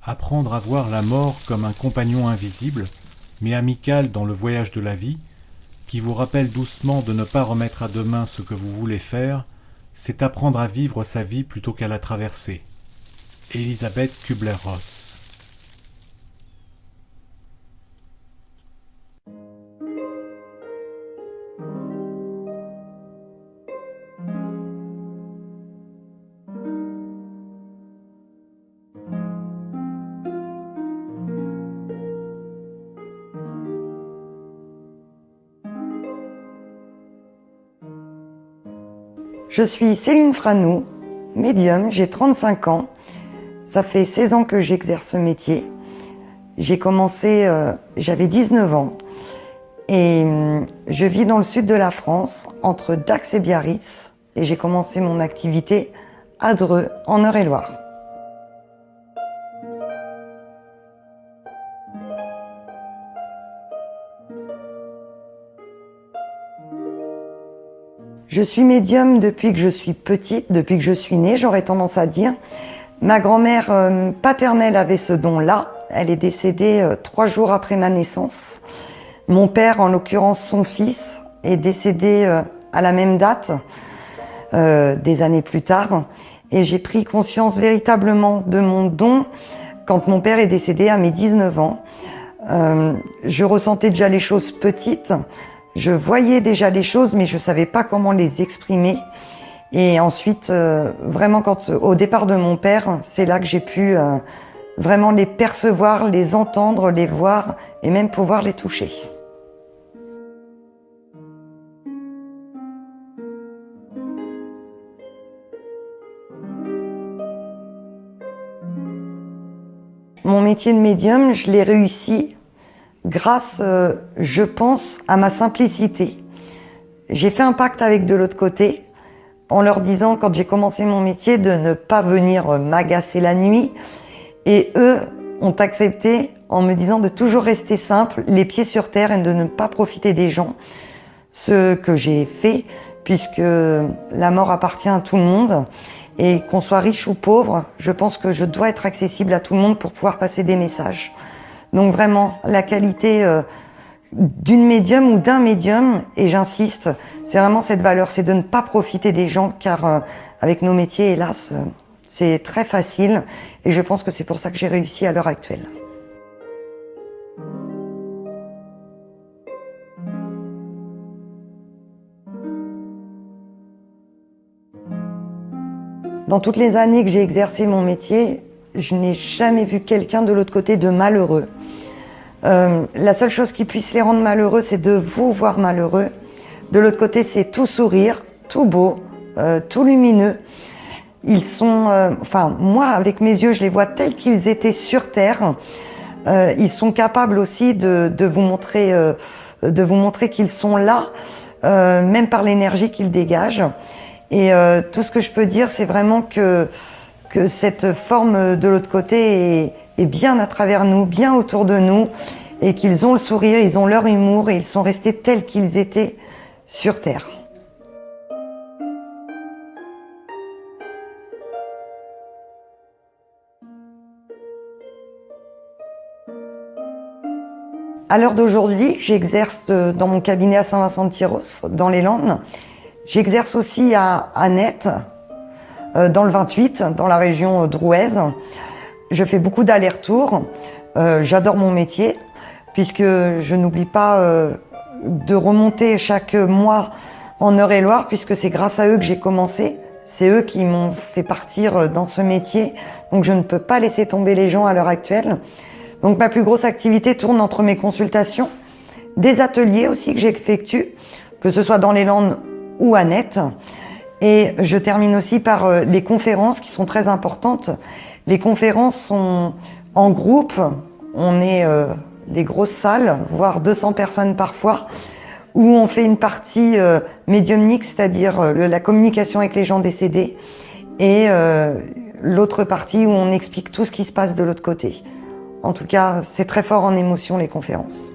apprendre à voir la mort comme un compagnon invisible, mais amical dans le voyage de la vie, qui vous rappelle doucement de ne pas remettre à demain ce que vous voulez faire, c'est apprendre à vivre sa vie plutôt qu'à la traverser. Elisabeth Kübler-Ross. Je suis Céline Franou, médium, j'ai 35 ans. Ça fait 16 ans que j'exerce ce métier. J'ai commencé, j'avais 19 ans. Et je vis dans le sud de la France, entre Dax et Biarritz. Et j'ai commencé mon activité à Dreux, en Eure-et-Loir. Je suis médium depuis que je suis petite, depuis que je suis née, j'aurais tendance à dire. Ma grand-mère paternelle avait ce don-là. Elle est décédée 3 jours après ma naissance. Mon père, en l'occurrence son fils, est décédé à la même date, des années plus tard. Et j'ai pris conscience véritablement de mon don quand mon père est décédé à mes 19 ans. Je ressentais déjà les choses petites. Je voyais déjà les choses, mais je ne savais pas comment les exprimer. Et ensuite, vraiment, au départ de mon père, c'est là que j'ai pu vraiment les percevoir, les entendre, les voir et même pouvoir les toucher. Mon métier de médium, je l'ai réussi grâce, je pense, à ma simplicité. J'ai fait un pacte avec de l'autre côté, en leur disant, quand j'ai commencé mon métier, de ne pas venir m'agacer la nuit. Et eux ont accepté en me disant de toujours rester simple, les pieds sur terre et de ne pas profiter des gens. Ce que j'ai fait, puisque la mort appartient à tout le monde. Et qu'on soit riche ou pauvre, je pense que je dois être accessible à tout le monde pour pouvoir passer des messages. Donc vraiment, la qualité d'une médium ou d'un médium, et j'insiste, c'est vraiment cette valeur, c'est de ne pas profiter des gens, car avec nos métiers, hélas, c'est très facile, et je pense que c'est pour ça que j'ai réussi à l'heure actuelle. Dans toutes les années que j'ai exercé mon métier, je n'ai jamais vu quelqu'un de l'autre côté de malheureux. La seule chose qui puisse les rendre malheureux, c'est de vous voir malheureux. De l'autre côté, c'est tout sourire, tout beau, tout lumineux. Ils sont, enfin, moi, avec mes yeux, je les vois tels qu'ils étaient sur Terre. Ils sont capables aussi de vous montrer qu'ils sont là, même par l'énergie qu'ils dégagent. Et tout ce que je peux dire, c'est vraiment que cette forme de l'autre côté est bien à travers nous, bien autour de nous, et qu'ils ont le sourire, ils ont leur humour, et ils sont restés tels qu'ils étaient sur Terre. À l'heure d'aujourd'hui, j'exerce dans mon cabinet à Saint-Vincent-de-Tyrosse, dans les Landes. J'exerce aussi à Annette, dans le 28, dans la région drouaise. Je fais beaucoup d'allers-retours. J'adore mon métier, puisque je n'oublie pas de remonter chaque mois en Eure-et-Loir, puisque c'est grâce à eux que j'ai commencé. C'est eux qui m'ont fait partir dans ce métier. Donc je ne peux pas laisser tomber les gens à l'heure actuelle. Donc ma plus grosse activité tourne entre mes consultations, des ateliers aussi que j'effectue, que ce soit dans les Landes ou à Net. Et je termine aussi par les conférences qui sont très importantes. Les conférences sont en groupe, on est des grosses salles, voire 200 personnes parfois, où on fait une partie médiumnique, c'est-à-dire la communication avec les gens décédés, et l'autre partie où on explique tout ce qui se passe de l'autre côté. En tout cas, c'est très fort en émotion, les conférences.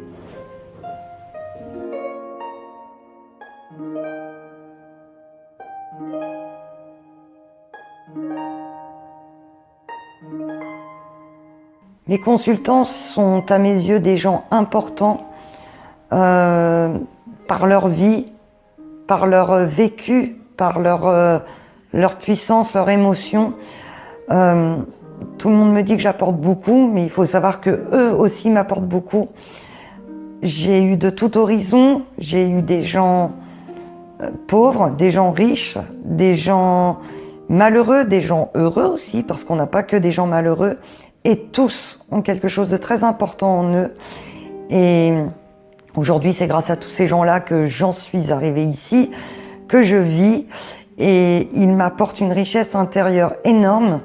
Mes consultants sont à mes yeux des gens importants par leur vie, par leur vécu, par leur puissance, leur émotion. Tout le monde me dit que j'apporte beaucoup, mais il faut savoir que eux aussi m'apportent beaucoup. J'ai eu de tout horizon, j'ai eu des gens pauvres, des gens riches, des gens malheureux, des gens heureux aussi, parce qu'on n'a pas que des gens malheureux, et tous ont quelque chose de très important en eux. Et aujourd'hui, c'est grâce à tous ces gens-là que j'en suis arrivée ici, que je vis, et ils m'apportent une richesse intérieure énorme.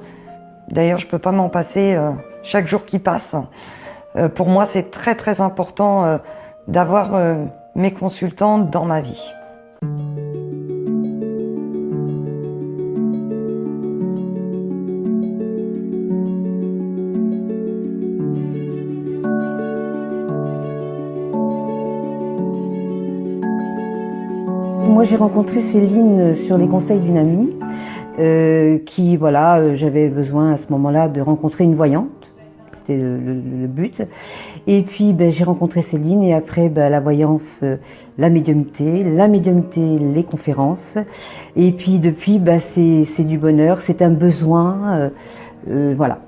D'ailleurs, je ne peux pas m'en passer chaque jour qui passe. Pour moi, c'est très très important d'avoir mes consultants dans ma vie. Moi, j'ai rencontré Céline sur les conseils d'une amie qui, voilà, j'avais besoin à ce moment-là de rencontrer une voyante. C'était le but. Et puis, j'ai rencontré Céline et après, la voyance, la médiumnité, les conférences. Et puis, depuis, c'est du bonheur, c'est un besoin, voilà.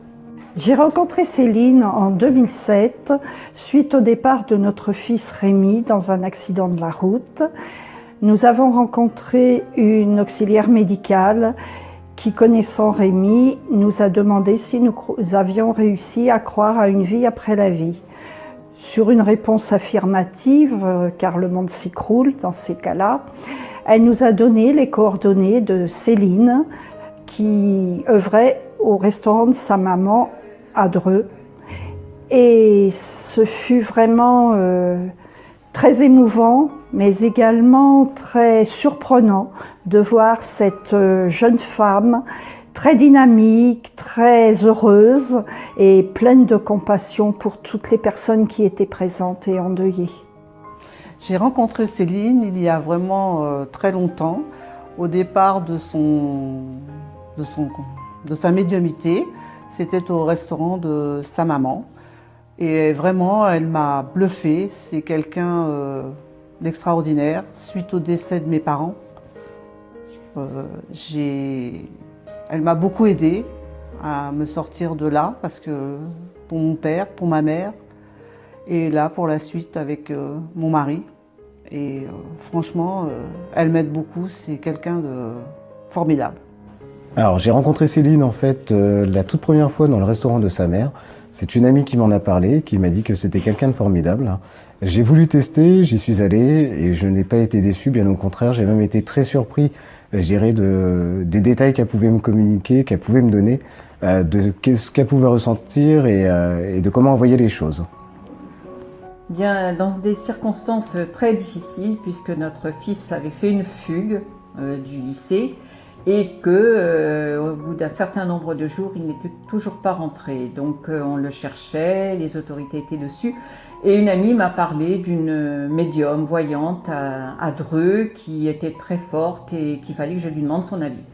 J'ai rencontré Céline en 2007, suite au départ de notre fils Rémi dans un accident de la route. Nous avons rencontré une auxiliaire médicale qui, connaissant Rémi, nous a demandé si nous avions réussi à croire à une vie après la vie. Sur une réponse affirmative, car le monde s'écroule dans ces cas-là, elle nous a donné les coordonnées de Céline, qui œuvrait au restaurant de sa maman à Dreux. Et ce fut vraiment très émouvant, mais également très surprenant de voir cette jeune femme très dynamique, très heureuse et pleine de compassion pour toutes les personnes qui étaient présentes et endeuillées. J'ai rencontré Céline il y a vraiment très longtemps, au départ de sa médiumnité. C'était au restaurant de sa maman. Et vraiment, elle m'a bluffée. C'est quelqu'un d'extraordinaire. Suite au décès de mes parents, elle m'a beaucoup aidée à me sortir de là, parce que pour mon père, pour ma mère, et là pour la suite avec mon mari. Et franchement, elle m'aide beaucoup. C'est quelqu'un de formidable. Alors, j'ai rencontré Céline en fait la toute première fois dans le restaurant de sa mère. C'est une amie qui m'en a parlé, qui m'a dit que c'était quelqu'un de formidable. J'ai voulu tester, j'y suis allé et je n'ai pas été déçu, bien au contraire, j'ai même été très surpris, je dirais, des détails qu'elle pouvait me communiquer, qu'elle pouvait me donner, de ce qu'elle pouvait ressentir et de comment envoyer les choses. Bien, dans des circonstances très difficiles, puisque notre fils avait fait une fugue du lycée, et au bout d'un certain nombre de jours, il n'était toujours pas rentré. Donc on le cherchait, les autorités étaient dessus. Et une amie m'a parlé d'une médium voyante à Dreux qui était très forte et qu'il fallait que je lui demande son avis.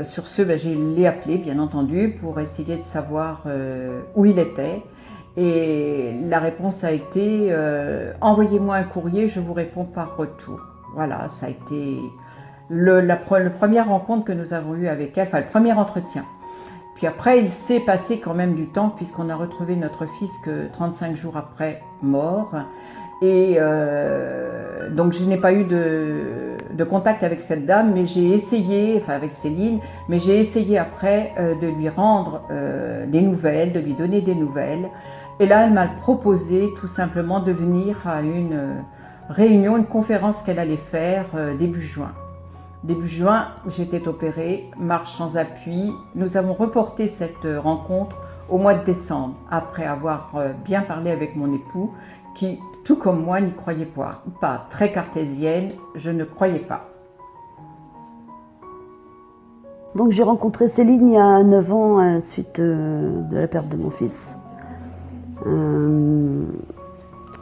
Sur ce, je l'ai appelé, bien entendu, pour essayer de savoir où il était. Et la réponse a été envoyez-moi un courrier, je vous réponds par retour. Voilà, ça a été la première rencontre que nous avons eue avec elle, enfin le premier entretien. Puis après, il s'est passé quand même du temps, puisqu'on a retrouvé notre fils que 35 jours après, mort. Et donc je n'ai pas eu de contact avec cette dame, mais j'ai essayé, enfin avec Céline, mais j'ai essayé après de lui rendre des nouvelles, de lui donner des nouvelles. Et là, elle m'a proposé tout simplement de venir à une réunion, une conférence qu'elle allait faire début juin. Début juin, j'étais opérée, marche sans appui. Nous avons reporté cette rencontre au mois de décembre, après avoir bien parlé avec mon époux, qui, tout comme moi, n'y croyait pas. Très cartésienne, je ne croyais pas. Donc j'ai rencontré Céline il y a 9 ans, suite de la perte de mon fils.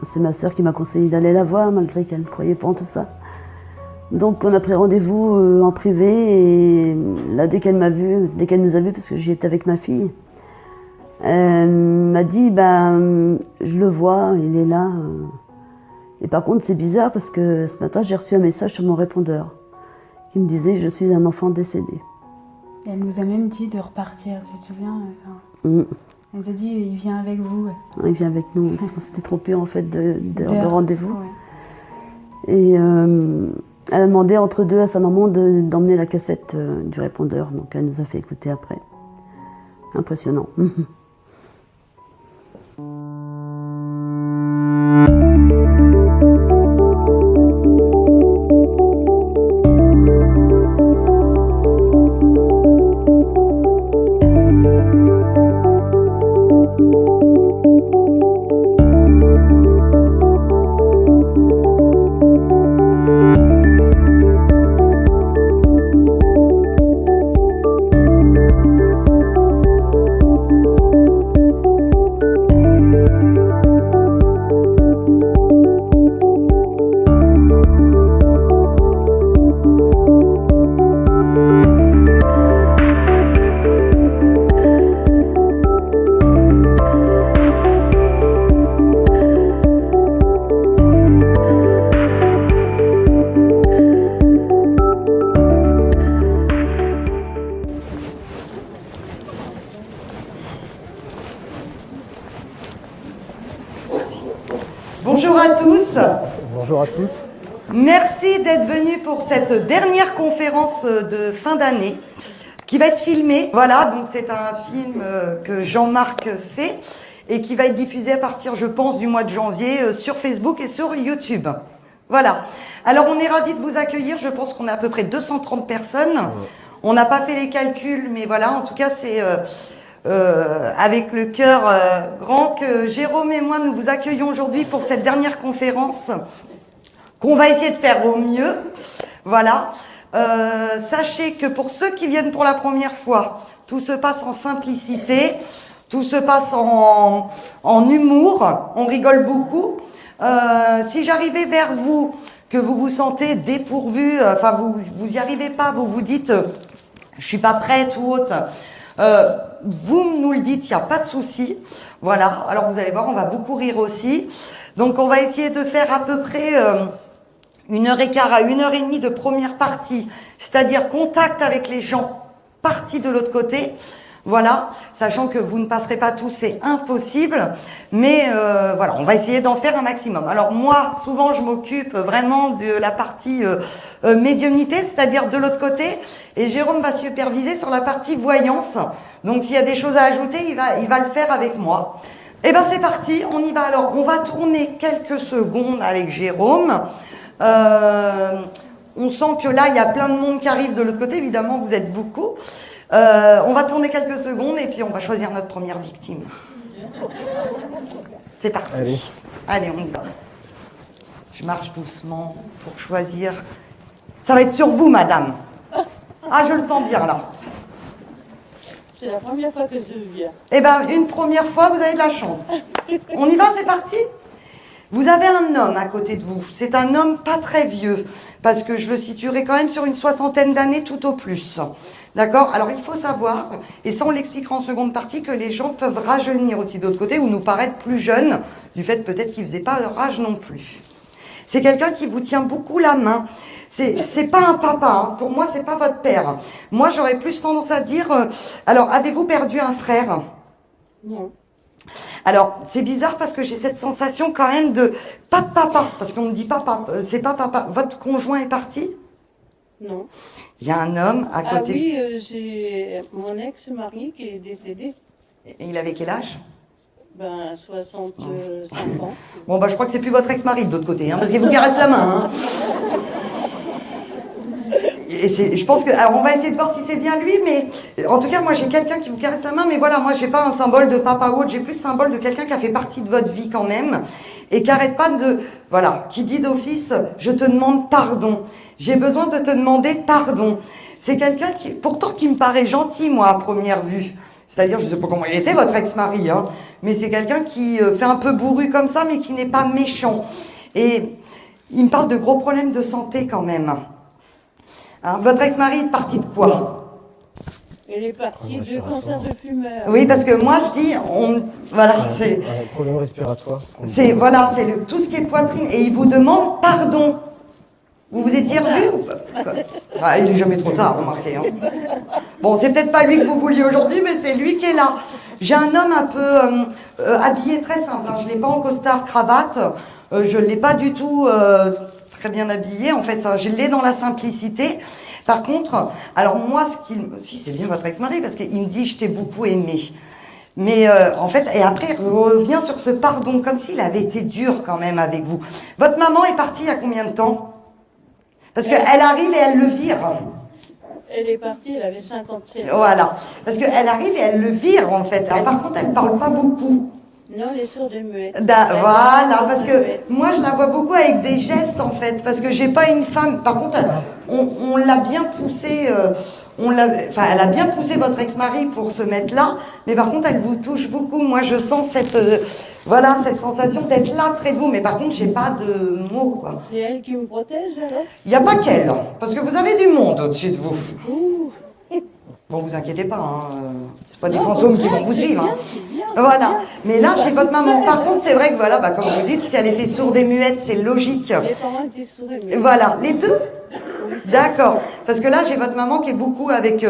C'est ma sœur qui m'a conseillé d'aller la voir, malgré qu'elle ne croyait pas en tout ça. Donc on a pris rendez-vous en privé et là dès qu'elle nous a vus, parce que j'y étais avec ma fille, Elle m'a dit, je le vois, il est là. Et par contre, c'est bizarre parce que ce matin, j'ai reçu un message sur mon répondeur qui me disait, je suis un enfant décédé. Et elle nous a même dit de repartir, tu te souviens? Elle nous a dit, il vient avec vous. Il vient avec nous, parce qu'on s'était trompé en fait de rendez-vous. Ouais. Et elle a demandé entre deux à sa maman d'emmener la cassette du répondeur, donc elle nous a fait écouter après. Impressionnant. Bonjour à tous. Bonjour à tous. Merci d'être venus pour cette dernière conférence de fin d'année qui va être filmée. Voilà, donc c'est un film que Jean-Marc fait et qui va être diffusé à partir, je pense, du mois de janvier sur Facebook et sur YouTube. Voilà. Alors on est ravis de vous accueillir. Je pense qu'on a à peu près 230 personnes. On n'a pas fait les calculs, mais voilà, en tout cas c'est avec le cœur grand que Jérôme et moi nous vous accueillons aujourd'hui pour cette dernière conférence qu'on va essayer de faire au mieux. Voilà. Sachez que pour ceux qui viennent pour la première fois, tout se passe en simplicité, tout se passe en humour, on rigole beaucoup. Si j'arrivais vers vous, que vous vous sentez dépourvu, enfin vous y arrivez pas, vous vous dites je suis pas prête ou autre, vous nous le dites, il n'y a pas de souci. Voilà, alors vous allez voir, on va beaucoup rire aussi. Donc on va essayer de faire à peu près 1h15 à 1h30 de première partie, c'est-à-dire contact avec les gens partis de l'autre côté. Voilà, sachant que vous ne passerez pas tous, c'est impossible. Mais voilà, on va essayer d'en faire un maximum. Alors moi, souvent, je m'occupe vraiment de la partie médiumnité, c'est-à-dire de l'autre côté. Et Jérôme va superviser sur la partie voyance. Donc s'il y a des choses à ajouter, il va le faire avec moi. Eh ben c'est parti, on y va. Alors, on va tourner quelques secondes avec Jérôme. On sent que là, il y a plein de monde qui arrive de l'autre côté. Évidemment, vous êtes beaucoup. On va tourner quelques secondes et puis on va choisir notre première victime. C'est parti. Allez, on y va. Je marche doucement pour choisir. Ça va être sur vous, madame. Ah, je le sens bien, là. C'est la première fois que je viens. Eh bien, une première fois, vous avez de la chance. On y va, c'est parti? Vous avez un homme à côté de vous. C'est un homme pas très vieux, parce que je le situerai quand même sur une 60aine d'années tout au plus. D'accord? Alors, il faut savoir, et ça on l'expliquera en seconde partie, que les gens peuvent rajeunir aussi d'autre côté, ou nous paraître plus jeunes, du fait peut-être qu'ils ne faisaient pas leur âge non plus. C'est quelqu'un qui vous tient beaucoup la main. C'est pas un papa, hein. Pour moi, c'est pas votre père. Moi, j'aurais plus tendance à dire... alors, avez-vous perdu un frère? Non. Alors, c'est bizarre parce que j'ai cette sensation quand même de... Pas de papa, parce qu'on me dit papa, c'est pas papa. Votre conjoint est parti? Non. Il y a un homme à côté... Ah oui, j'ai mon ex-mari qui est décédé. Et il avait quel âge? 65 ans. Bon, je crois que c'est plus votre ex-mari de l'autre côté, hein, parce qu'il vous caresse la main. Hein. Et je pense que... Alors, on va essayer de voir si c'est bien lui, mais... En tout cas, moi, j'ai quelqu'un qui vous caresse la main, mais voilà, moi, j'ai pas un symbole de papa ou autre, j'ai plus le symbole de quelqu'un qui a fait partie de votre vie quand même, et qui arrête pas de... Voilà, qui dit d'office, je te demande pardon. J'ai besoin de te demander pardon. C'est quelqu'un qui... Pourtant, qui me paraît gentil, moi, à première vue. C'est-à-dire, je ne sais pas comment il était, votre ex-mari, hein, mais c'est quelqu'un qui fait un peu bourru comme ça, mais qui n'est pas méchant. Et il me parle de gros problèmes de santé quand même. Hein, votre ex-mari est parti de quoi? Elle est partie de cancer de fumeur. Oui, parce que moi je dis, voilà, c'est... Un problème respiratoire. C'est voilà, c'est tout ce qui est poitrine. Et il vous demande pardon. Vous vous étiez revu ou pas? Ah, il est jamais trop tard, remarquez. Hein. Bon, c'est peut-être pas lui que vous vouliez aujourd'hui, mais c'est lui qui est là. J'ai un homme un peu habillé très simple. Hein. Je l'ai pas en costard cravate. Je l'ai pas du tout très bien habillé. En fait, je l'ai dans la simplicité. Par contre, alors moi, si c'est bien votre ex-mari, parce qu'il me dit je t'ai beaucoup aimé. Mais en fait, et après, il revient sur ce pardon, comme s'il avait été dur quand même avec vous. Votre maman est partie il y a combien de temps? Parce qu'elle arrive et elle le vire. Elle est partie, elle avait 57 ans. Voilà. Parce qu'elle arrive et elle le vire, en fait. Alors, par contre, elle ne parle pas beaucoup. Non, elle est sourde et muette. Voilà, parce que moi, je la vois beaucoup avec des gestes, en fait. Parce que j'ai pas une femme... Par contre, on l'a bien poussée... elle a bien poussé votre ex-mari pour se mettre là, mais par contre, elle vous touche beaucoup. Moi, je sens cette sensation d'être là près de vous, mais par contre, j'ai pas de mots, quoi. C'est elle qui me protège, alors? Il n'y a pas qu'elle, parce que vous avez du monde au-dessus de vous. Ouh. Bon, vous inquiétez pas, hein. C'est pas des fantômes qui vont vous suivre. Hein. Voilà. Mais là, j'ai votre maman. Par contre, c'est vrai que voilà, comme vous dites, si elle était sourde et muette, c'est logique. Les parents étaient sourds et muets. Voilà, les deux. D'accord. Parce que là, j'ai votre maman qui est beaucoup avec,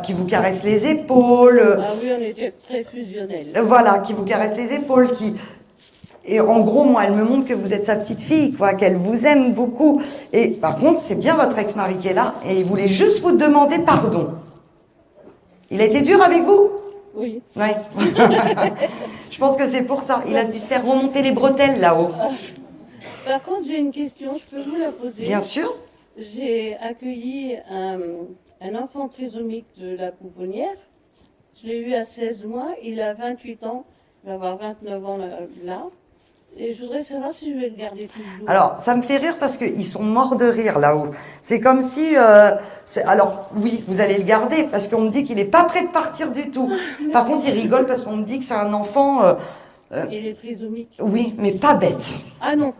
qui vous caresse les épaules. Ah oui, on était très fusionnels. Voilà, qui vous caresse les épaules, Et en gros, moi, elle me montre que vous êtes sa petite fille, quoi, qu'elle vous aime beaucoup. Et par contre, c'est bien votre ex-mari qui est là, et il voulait juste vous demander pardon. Il a été dur avec vous? Oui. Ouais. Je pense que c'est pour ça. Il a dû se faire remonter les bretelles là-haut. Par contre, j'ai une question, je peux vous la poser? Bien sûr. J'ai accueilli un enfant trisomique de la pouponnière. Je l'ai eu à 16 mois, il a 28 ans, il va avoir 29 ans là. Et je voudrais savoir si je vais le garder toujours. Alors, ça me fait rire parce qu'ils sont morts de rire là-haut. C'est comme si... alors, oui, vous allez le garder parce qu'on me dit qu'il n'est pas prêt de partir du tout. Par contre, il rigole parce qu'on me dit que c'est un enfant... Il est trisomique. Oui, mais pas bête. Ah non.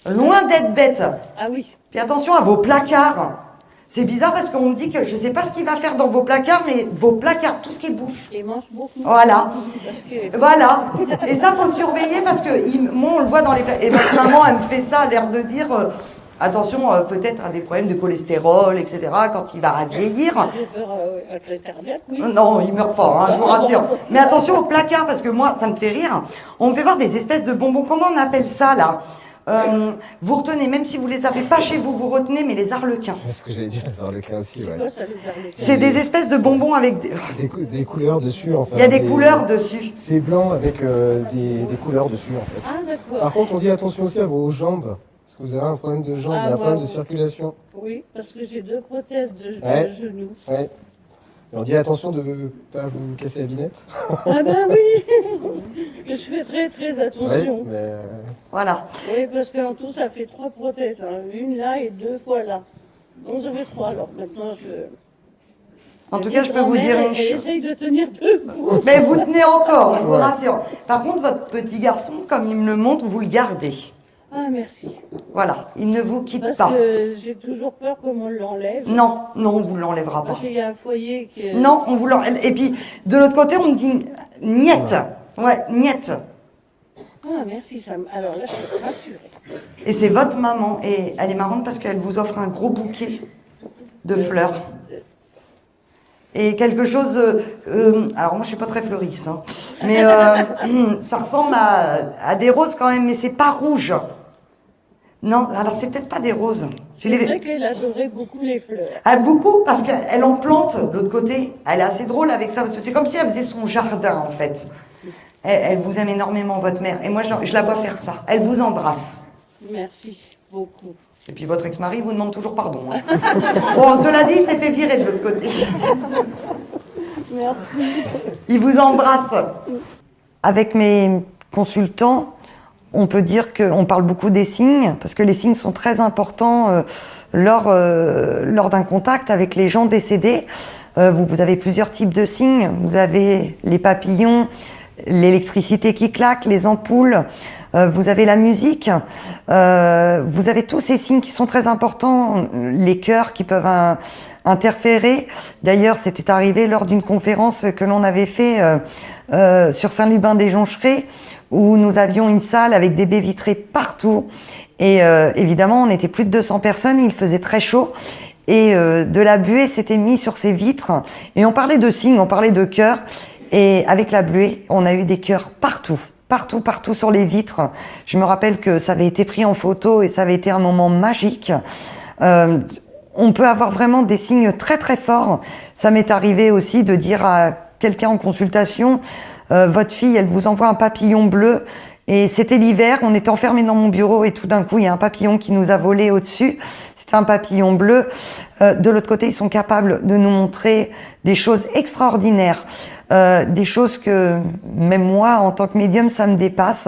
Loin d'être bête. Ah oui. Puis attention à vos placards. C'est bizarre parce qu'on me dit que je ne sais pas ce qu'il va faire dans vos placards, mais vos placards, tout ce qui est bouffe. Il mange beaucoup. Voilà. Voilà. Et ça, faut surveiller parce que moi, on le voit dans les placards. Et votre maman, elle me fait ça, l'air de dire attention, peut-être à des problèmes de cholestérol, etc. quand il va vieillir. J'ai peur avec le cardiaque, oui. Non, il meurt pas, hein, je vous rassure. Mais attention aux placards parce que moi, ça me fait rire. On me fait voir des espèces de bonbons. Comment on appelle ça, là? Vous retenez, même si vous les avez pas chez vous, vous retenez, mais les arlequins. C'est ce que j'allais dire, les arlequins aussi, ouais. C'est des espèces de bonbons avec des couleurs dessus, en fait. Il y a des couleurs dessus. C'est blanc avec des couleurs dessus, en fait. Ah, d'accord. Par contre, on dit attention aussi à vos jambes. Parce que vous avez un problème de jambes, il y a un problème de circulation. Oui, parce que j'ai 2 prothèses de genoux. Ouais. Et on dit attention de ne pas vous casser la binette. Ah ben oui. Je fais très très attention. Ouais, mais... Voilà. Oui, parce qu'en tout, ça fait 3 prothèses. Hein. Une là et 2 fois là. Donc ça fait 3. Alors maintenant, En tout cas, je peux vous dire une chose. J'essaye de tenir debout. Mais vous tenez encore, je vous rassure. Par contre, votre petit garçon, comme il me le montre, vous le gardez. Ah, merci. Voilà, il ne vous quitte Parce pas. que j'ai toujours peur qu'on me l'enlève. Non, non, on vous l'enlèvera pas. Parce qu'il y a un foyer qui... Non, on vous l'enlève. Et puis, de l'autre côté, on me dit niette. Ouais, niette. Ah, merci, ça alors là, je suis rassurée. Et c'est votre maman. Et elle est marrante parce qu'elle vous offre un gros bouquet de fleurs. Et quelque chose... alors moi, je suis pas très fleuriste. Hein, mais ça ressemble à des roses quand même, mais c'est pas rouge. Non, alors c'est peut-être pas des roses. C'est vrai qu'elle adorait beaucoup les fleurs. Ah, beaucoup, parce qu'elle en plante de l'autre côté. Elle est assez drôle avec ça, parce que c'est comme si elle faisait son jardin, en fait. Elle vous aime énormément, votre mère. Et moi, je la vois faire ça. Elle vous embrasse. Merci beaucoup. Et puis votre ex-mari vous demande toujours pardon. Hein. Bon, cela dit, il s'est fait virer de l'autre côté. Merci. Il vous embrasse. Avec mes consultants, on peut dire qu'on parle beaucoup des signes, parce que les signes sont très importants lors d'un contact avec les gens décédés. Vous avez plusieurs types de signes. Vous avez les papillons, l'électricité qui claque, les ampoules, vous avez la musique, vous avez tous ces signes qui sont très importants, les cœurs qui peuvent interférer. D'ailleurs, c'était arrivé lors d'une conférence que l'on avait fait sur Saint-Lubin-des-Joncherets, où nous avions une salle avec des baies vitrées partout. Et évidemment, on était plus de 200 personnes, il faisait très chaud. Et de la buée s'était mise sur ces vitres. Et on parlait de signes, on parlait de cœurs. Et avec la buée, on a eu des cœurs partout. Partout sur les vitres. Je me rappelle que ça avait été pris en photo et ça avait été un moment magique. On peut avoir vraiment des signes très très forts. Ça m'est arrivé aussi de dire à quelqu'un en consultation, votre fille, elle vous envoie un papillon bleu. Et c'était l'hiver, on était enfermés dans mon bureau et tout d'un coup, il y a un papillon qui nous a volé au-dessus. C'était un papillon bleu. De l'autre côté, ils sont capables de nous montrer des choses extraordinaires. Des choses que même moi, en tant que médium, ça me dépasse.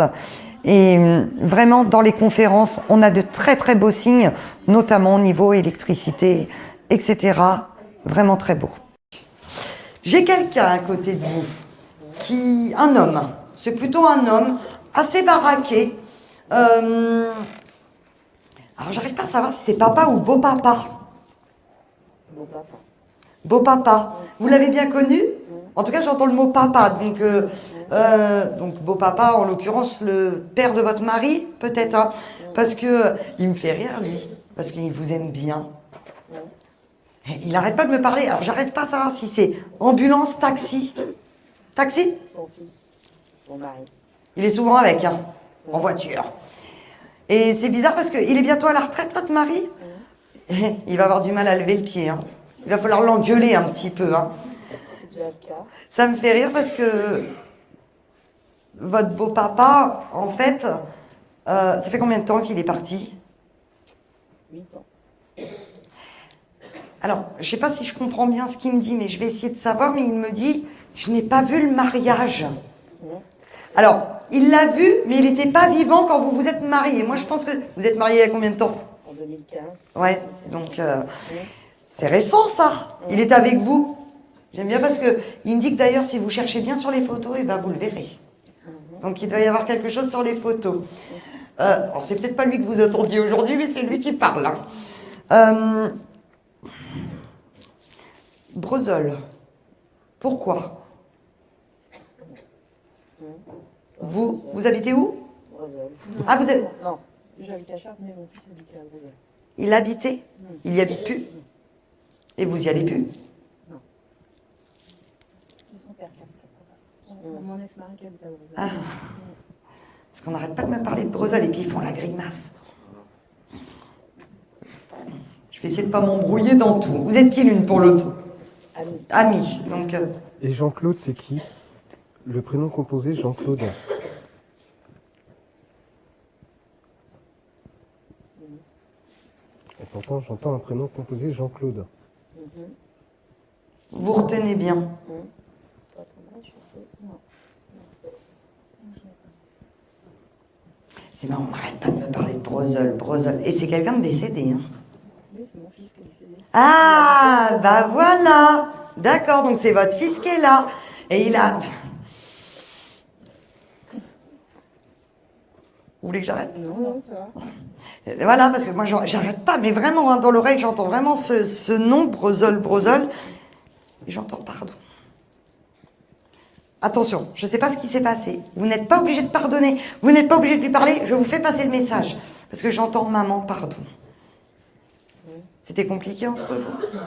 Et vraiment, dans les conférences, on a de très très beaux signes, notamment au niveau électricité, etc. Vraiment très beau. J'ai quelqu'un à côté de vous, un homme, c'est plutôt un homme, assez baraqué. Alors, j'arrive pas à savoir si c'est papa ou beau-papa. Beau-papa. Beau-papa. Vous l'avez bien connu ? En tout cas, j'entends le mot papa. Donc beau-papa, en l'occurrence, le père de votre mari, peut-être. Hein, parce que il me fait rire, lui. Parce qu'il vous aime bien. Il n'arrête pas de me parler. Alors, j'arrive pas à savoir si c'est ambulance, taxi. Taxi ? Son fils, son mari. Il est souvent avec, hein, en voiture. Et c'est bizarre parce qu'il est bientôt à la retraite, votre mari. Il va avoir du mal à lever le pied. Hein. Il va falloir l'engueuler un petit peu. Hein. C'est déjà le cas. Ça me fait rire parce que votre beau-papa, en fait, ça fait combien de temps qu'il est parti ? 8 ans. Alors, je ne sais pas si je comprends bien ce qu'il me dit, mais je vais essayer de savoir, mais il me dit, je n'ai pas vu le mariage. Alors, il l'a vu, mais il n'était pas vivant quand vous vous êtes mariés. Moi, je pense que vous êtes mariés il y a combien de temps ? En 2015. Ouais, donc c'est récent ça. Il est avec vous. J'aime bien parce que il me dit que d'ailleurs, si vous cherchez bien sur les photos, et ben vous le verrez. Donc il doit y avoir quelque chose sur les photos. Alors c'est peut-être pas lui que vous attendiez aujourd'hui, mais c'est lui qui parle. Hein. Breuzol. Pourquoi ? Vous habitez où ? Ah, vous êtes... Non, j'habite à Chartres, mais mon fils habitait à Breuzol. Il habitait ? Il y habite plus ? Et vous y allez plus ? Non. C'est son père qui habite à Breuzol. Mon ex-mari qui habite à Breuzol. Ah. Parce qu'on n'arrête pas de me parler de Breuzol et puis ils font la grimace. Je vais essayer de ne pas m'embrouiller dans tout. Vous êtes qui l'une pour l'autre ? Amis. Donc, Et Jean-Claude, c'est qui ? Le prénom composé Jean-Claude. Et pourtant, j'entends un prénom composé Jean-Claude. vous retenez bien. C'est marrant, on n'arrête pas de me parler de Breuzol. Et c'est quelqu'un de décédé. Hein. Oui, c'est mon fils qui est décédé. Ah, bah voilà. D'accord, donc c'est votre fils qui est là. Et il a... Vous voulez que j'arrête ? Non, ça va. Voilà, parce que moi, j'arrête pas, mais vraiment, hein, dans l'oreille, j'entends vraiment ce nom, Breuzol. Et j'entends pardon. Attention, je ne sais pas ce qui s'est passé. Vous n'êtes pas obligé de pardonner. Vous n'êtes pas obligé de lui parler. Je vous fais passer le message. Parce que j'entends maman, pardon. C'était compliqué entre vous ?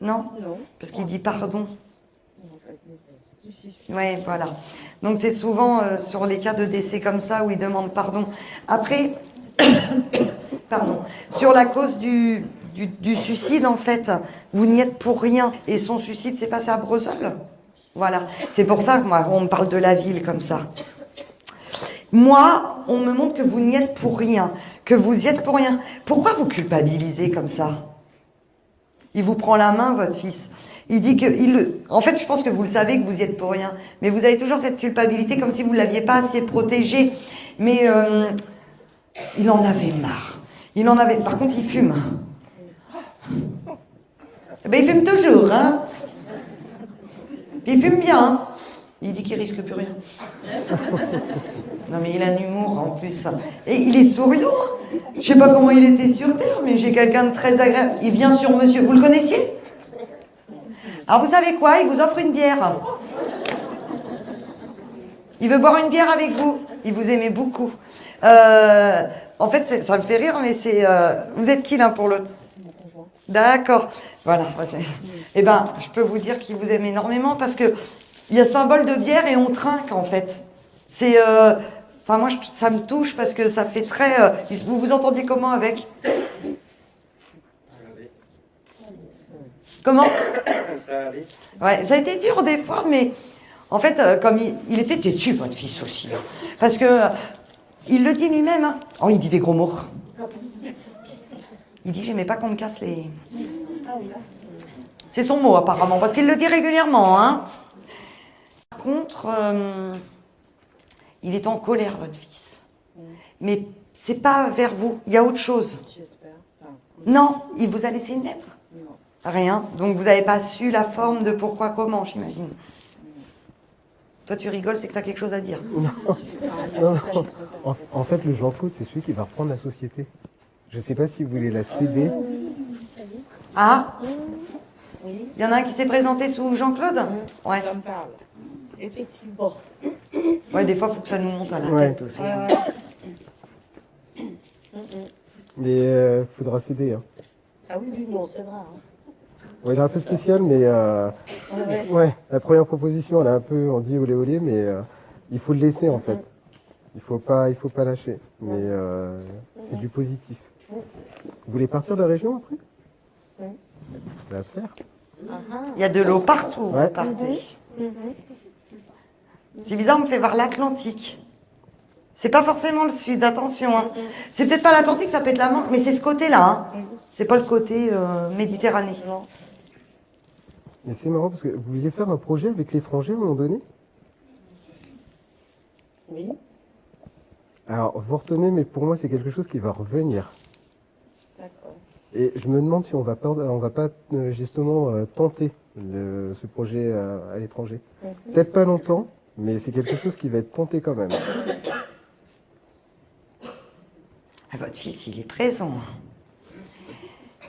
Non ? Non. Parce qu'il dit pardon. Oui, voilà. Donc c'est souvent sur les cas de décès comme ça où il demande pardon. Après, pardon, sur la cause du suicide, en fait, vous n'y êtes pour rien. Et son suicide s'est passé à Breuzol. Voilà. C'est pour ça que moi, on me parle de la ville comme ça. Moi, on me montre que vous n'y êtes pour rien. Que vous y êtes pour rien. Pourquoi vous culpabilisez comme ça ? Il vous prend la main, votre fils. Il dit que... En fait, je pense que vous le savez que vous y êtes pour rien. Mais vous avez toujours cette culpabilité comme si vous ne l'aviez pas assez protégé. Mais il en avait marre. Par contre, il fume. Ben, il fume toujours, hein. Il fume bien, hein. Il dit qu'il risque plus rien. Non, mais il a un humour en plus. Et il est souriant. Hein. Je sais pas comment il était sur Terre, mais j'ai quelqu'un de très agréable. Il vient sur monsieur. Vous le connaissiez ? Alors vous savez quoi? Il vous offre une bière. Il veut boire une bière avec vous. Il vous aimait beaucoup. En fait, ça me fait rire, mais c'est... vous êtes qui l'un pour l'autre? D'accord. Voilà. Eh ben, je peux vous dire qu'il vous aime énormément parce que il y a symbole de bière et on trinque, en fait. C'est... Enfin, moi, ça me touche parce que ça fait très... vous vous entendiez comment avec? Comment? Ouais, ça a été dur des fois, mais en fait, comme il était têtu, votre fils aussi. Hein, parce que il le dit lui-même. Hein. Oh, il dit des gros mots. Il dit, j'aimais pas qu'on me casse les... C'est son mot, apparemment, parce qu'il le dit régulièrement. Hein. Par contre, il est en colère, votre fils. Mais c'est pas vers vous, il y a autre chose. Non, il vous a laissé une lettre? Rien. Donc vous n'avez pas su la forme de pourquoi, comment, j'imagine. Toi, tu rigoles, c'est que tu as quelque chose à dire. Non. En fait, le Jean-Claude, c'est celui qui va reprendre la société. Je ne sais pas si vous voulez la céder. Ah, il y en a un qui s'est présenté sous Jean-Claude? Ouais. Ça me parle. Effectivement. Ouais, des fois, il faut que ça nous monte à la tête aussi. Mais faudra céder. Hein. Ah oui, bon, c'est vrai. Hein. Ouais, il est un peu spécial, mais ouais, la première proposition, elle est un peu, on dit olé olé, mais il faut le laisser en fait. Il faut pas lâcher. Mais c'est du positif. Vous voulez partir de la région après? Oui. Ça va se faire. Il y a de l'eau partout, Ouais. vous partez. C'est bizarre, on me fait voir l'Atlantique. C'est pas forcément le sud, attention. Hein. C'est peut-être pas l'Atlantique, ça peut être la Manche, mais c'est ce côté-là. Hein. C'est pas le côté Méditerranée. Mais c'est marrant parce que vous vouliez faire un projet avec l'étranger à un moment donné? Oui. Alors, vous retenez, mais pour moi, c'est quelque chose qui va revenir. D'accord. Et je me demande si on va pas justement tenter ce projet à l'étranger. Peut-être pas longtemps, mais c'est quelque chose qui va être tenté quand même. Votre fils, il est présent.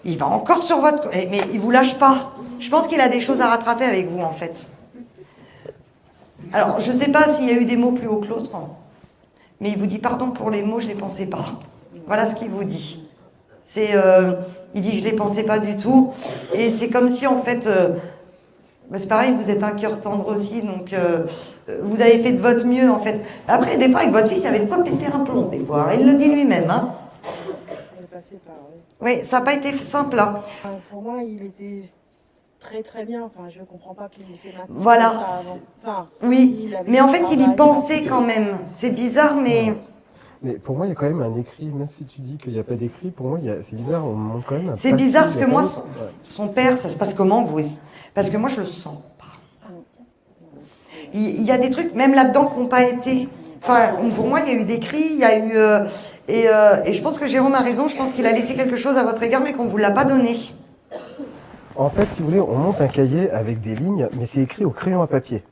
Il va encore sur votre... Mais il vous lâche pas. Je pense qu'il a des choses à rattraper avec vous, en fait. Alors, je sais pas s'il y a eu des mots plus hauts que l'autre, mais il vous dit pardon pour les mots, je les pensais pas. Voilà ce qu'il vous dit. C'est... il dit je les pensais pas du tout. Et c'est comme si, en fait... c'est pareil, vous êtes un cœur tendre aussi, donc vous avez fait de votre mieux, en fait. Après, des fois, avec votre fils, il y avait de quoi péter un plomb, des fois. Hein. Il le dit lui-même, hein. Oui, ça n'a pas été simple. Hein. Pour moi, il était très bien. Enfin, je ne comprends pas qu'il ait fait maintenant. Voilà. Enfin, oui, mais en fait, il y pensait quand même. C'est bizarre, mais... Mais pour moi, il y a quand même un écrit, même si tu dis qu'il n'y a pas d'écrit, pour moi, c'est bizarre, on manque quand même un C'est bizarre parce que moi, même... son père, ça se passe comment, vous? Parce que moi, je le sens pas. Il y a des trucs, même là-dedans, qui n'ont pas été... Enfin, pour moi, il y a eu des cris, il y a eu... et je pense que Jérôme a raison, je pense qu'il a laissé quelque chose à votre égard, mais qu'on ne vous l'a pas donné. En fait, si vous voulez, on monte un cahier avec des lignes, mais c'est écrit au crayon à papier.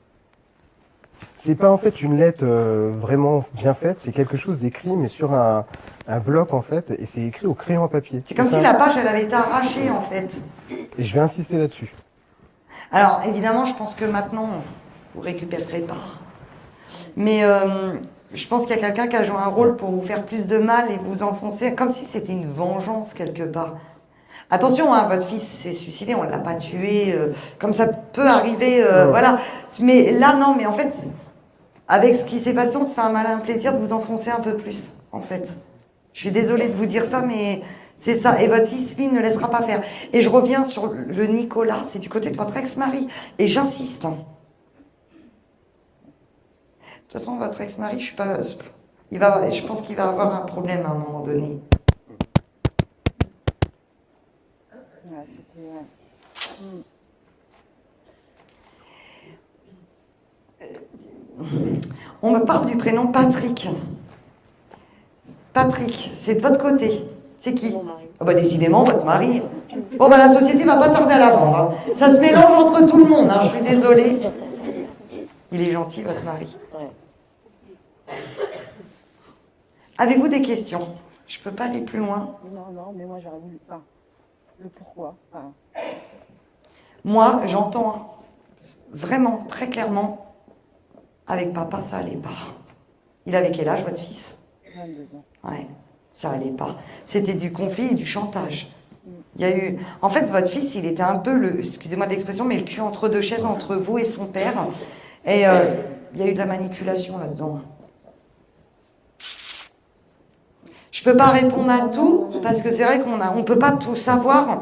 C'est pas en fait une lettre vraiment bien faite, c'est quelque chose d'écrit, mais sur un bloc en fait, et c'est écrit au crayon à papier. C'est comme si la page, elle avait été arrachée en fait. Et je vais insister là-dessus. Alors, évidemment, je pense que maintenant, vous récupérerez pas. Mais je pense qu'il y a quelqu'un qui a joué un rôle pour vous faire plus de mal et vous enfoncer, comme si c'était une vengeance quelque part. Attention, hein, votre fils s'est suicidé, on ne l'a pas tué, comme ça peut arriver, voilà. Mais là, non, mais en fait, avec ce qui s'est passé, on se fait un malin plaisir de vous enfoncer un peu plus, en fait. Je suis désolée de vous dire ça, mais c'est ça. Et votre fils, lui, ne laissera pas faire. Et je reviens sur le Nicolas, c'est du côté de votre ex-mari. Et j'insiste. Hein. De toute façon, votre ex-mari, je pense qu'il va avoir un problème à un moment donné. On me parle du prénom Patrick. Patrick, c'est de votre côté. C'est qui? Oh bah décidément, votre mari. Bon bah la société va pas tarder à la vendre. Hein. Ça se mélange entre tout le monde, hein, je suis désolée. Il est gentil, votre mari. Avez-vous des questions? Je peux pas aller plus loin. Non, mais moi j'aurais voulu... Enfin, le pourquoi. Enfin... Moi, j'entends vraiment, très clairement, avec papa, ça allait pas. Il avait quel âge, votre fils? 22 ans. Ouais, ça allait pas. C'était du conflit et du chantage. Il y a eu... En fait, votre fils, il était un peu le... Excusez-moi de l'expression, mais le cul entre deux chaises, entre vous et son père. Et il y a eu de la manipulation là-dedans. Je peux pas répondre à tout, parce que c'est vrai qu'on peut pas tout savoir.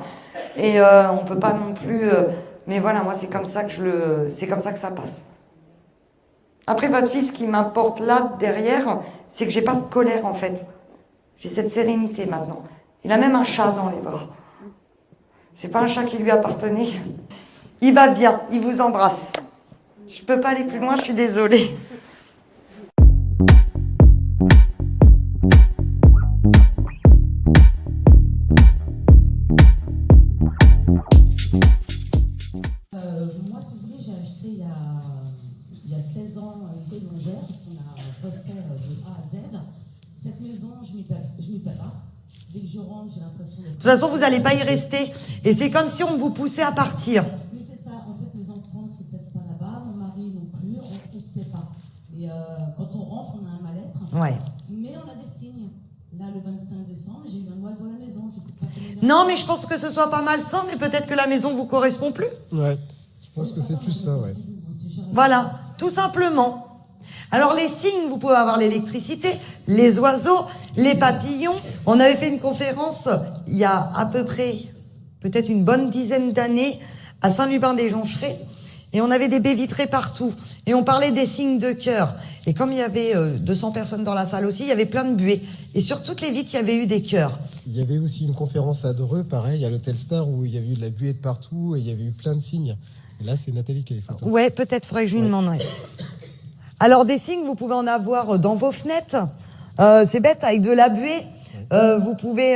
Et on peut pas non plus... mais voilà, moi, c'est comme ça que c'est comme ça que ça passe. Après, votre fils, ce qui m'importe là, derrière, c'est que j'ai pas de colère, en fait. J'ai cette sérénité, maintenant. Il a même un chat dans les bras. C'est pas un chat qui lui appartenait. Il va bien, il vous embrasse. Je peux pas aller plus loin, je suis désolée. Moi, si vous voulez, j'ai acheté il y a 16 ans une vieille longère qu'on a refait de A à Z. Cette maison, je m'y plais pas. Dès que je rentre, j'ai l'impression d'être... De toute façon, vous n'allez pas y rester. Et c'est comme si on vous poussait à partir. Oui, c'est ça. En fait, mes enfants ne se plaisent pas là-bas. Mon mari non plus. On ne se plaît pas. Et quand on rentre, on a un mal-être. Ouais. Mais on a des signes. Là, le 25 décembre, j'ai eu un oiseau à la maison. Je sais pas Non, mais je pense que ce soit pas malsain, mais peut-être que la maison vous correspond plus. Ouais, je pense que c'est plus ça, ouais. Voilà, tout simplement. Alors les signes, vous pouvez avoir l'électricité, les oiseaux, les papillons. On avait fait une conférence il y a à peu près, peut-être une bonne dizaine d'années, à Saint-Lubin-des-Joncherets, et on avait des baies vitrées partout. Et on parlait des signes de cœur. Et comme il y avait 200 personnes dans la salle aussi, il y avait plein de buées. Et sur toutes les vitres, il y avait eu des cœurs. Il y avait aussi une conférence à Dreux, pareil, à l'hôtel Star, où il y avait eu de la buée de partout, et il y avait eu plein de signes. Et là, c'est Nathalie qui a les photos. Ouais, peut-être, faudrait que je lui demande. Ouais. Alors, des signes, vous pouvez en avoir dans vos fenêtres. C'est bête, avec de la buée. Vous pouvez...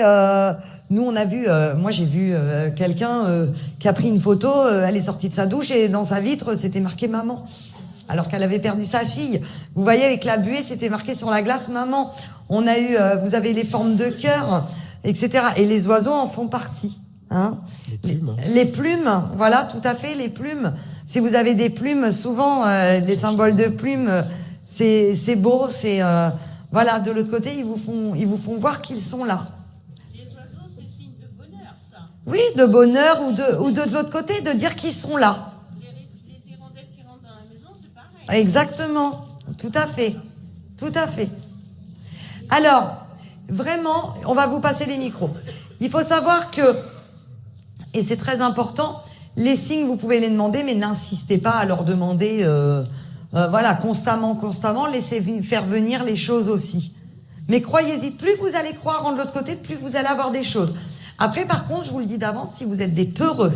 nous, on a vu... moi, j'ai vu quelqu'un qui a pris une photo. Elle est sortie de sa douche et dans sa vitre, c'était marqué « Maman ». Alors qu'elle avait perdu sa fille. Vous voyez, avec la buée, c'était marqué sur la glace « Maman ». On a eu... vous avez les formes de cœur, etc. Et les oiseaux en font partie. Hein, les plumes, voilà, tout à fait, les plumes. Si vous avez des plumes, souvent, des symboles de plumes, c'est beau, c'est... voilà, de l'autre côté, ils vous font voir qu'ils sont là. Les oiseaux, c'est signe de bonheur, ça. Oui, de bonheur, ou de l'autre côté, de dire qu'ils sont là. Les hirondelles qui rentrent dans la maison, c'est pareil. Exactement, tout à fait, tout à fait. Alors, vraiment, on va vous passer les micros. Il faut savoir que... Et c'est très important, les signes, vous pouvez les demander, mais n'insistez pas à leur demander, voilà, constamment, laissez faire venir les choses aussi. Mais croyez-y, plus vous allez croire de l'autre côté, plus vous allez avoir des choses. Après, par contre, je vous le dis d'avance, si vous êtes des peureux,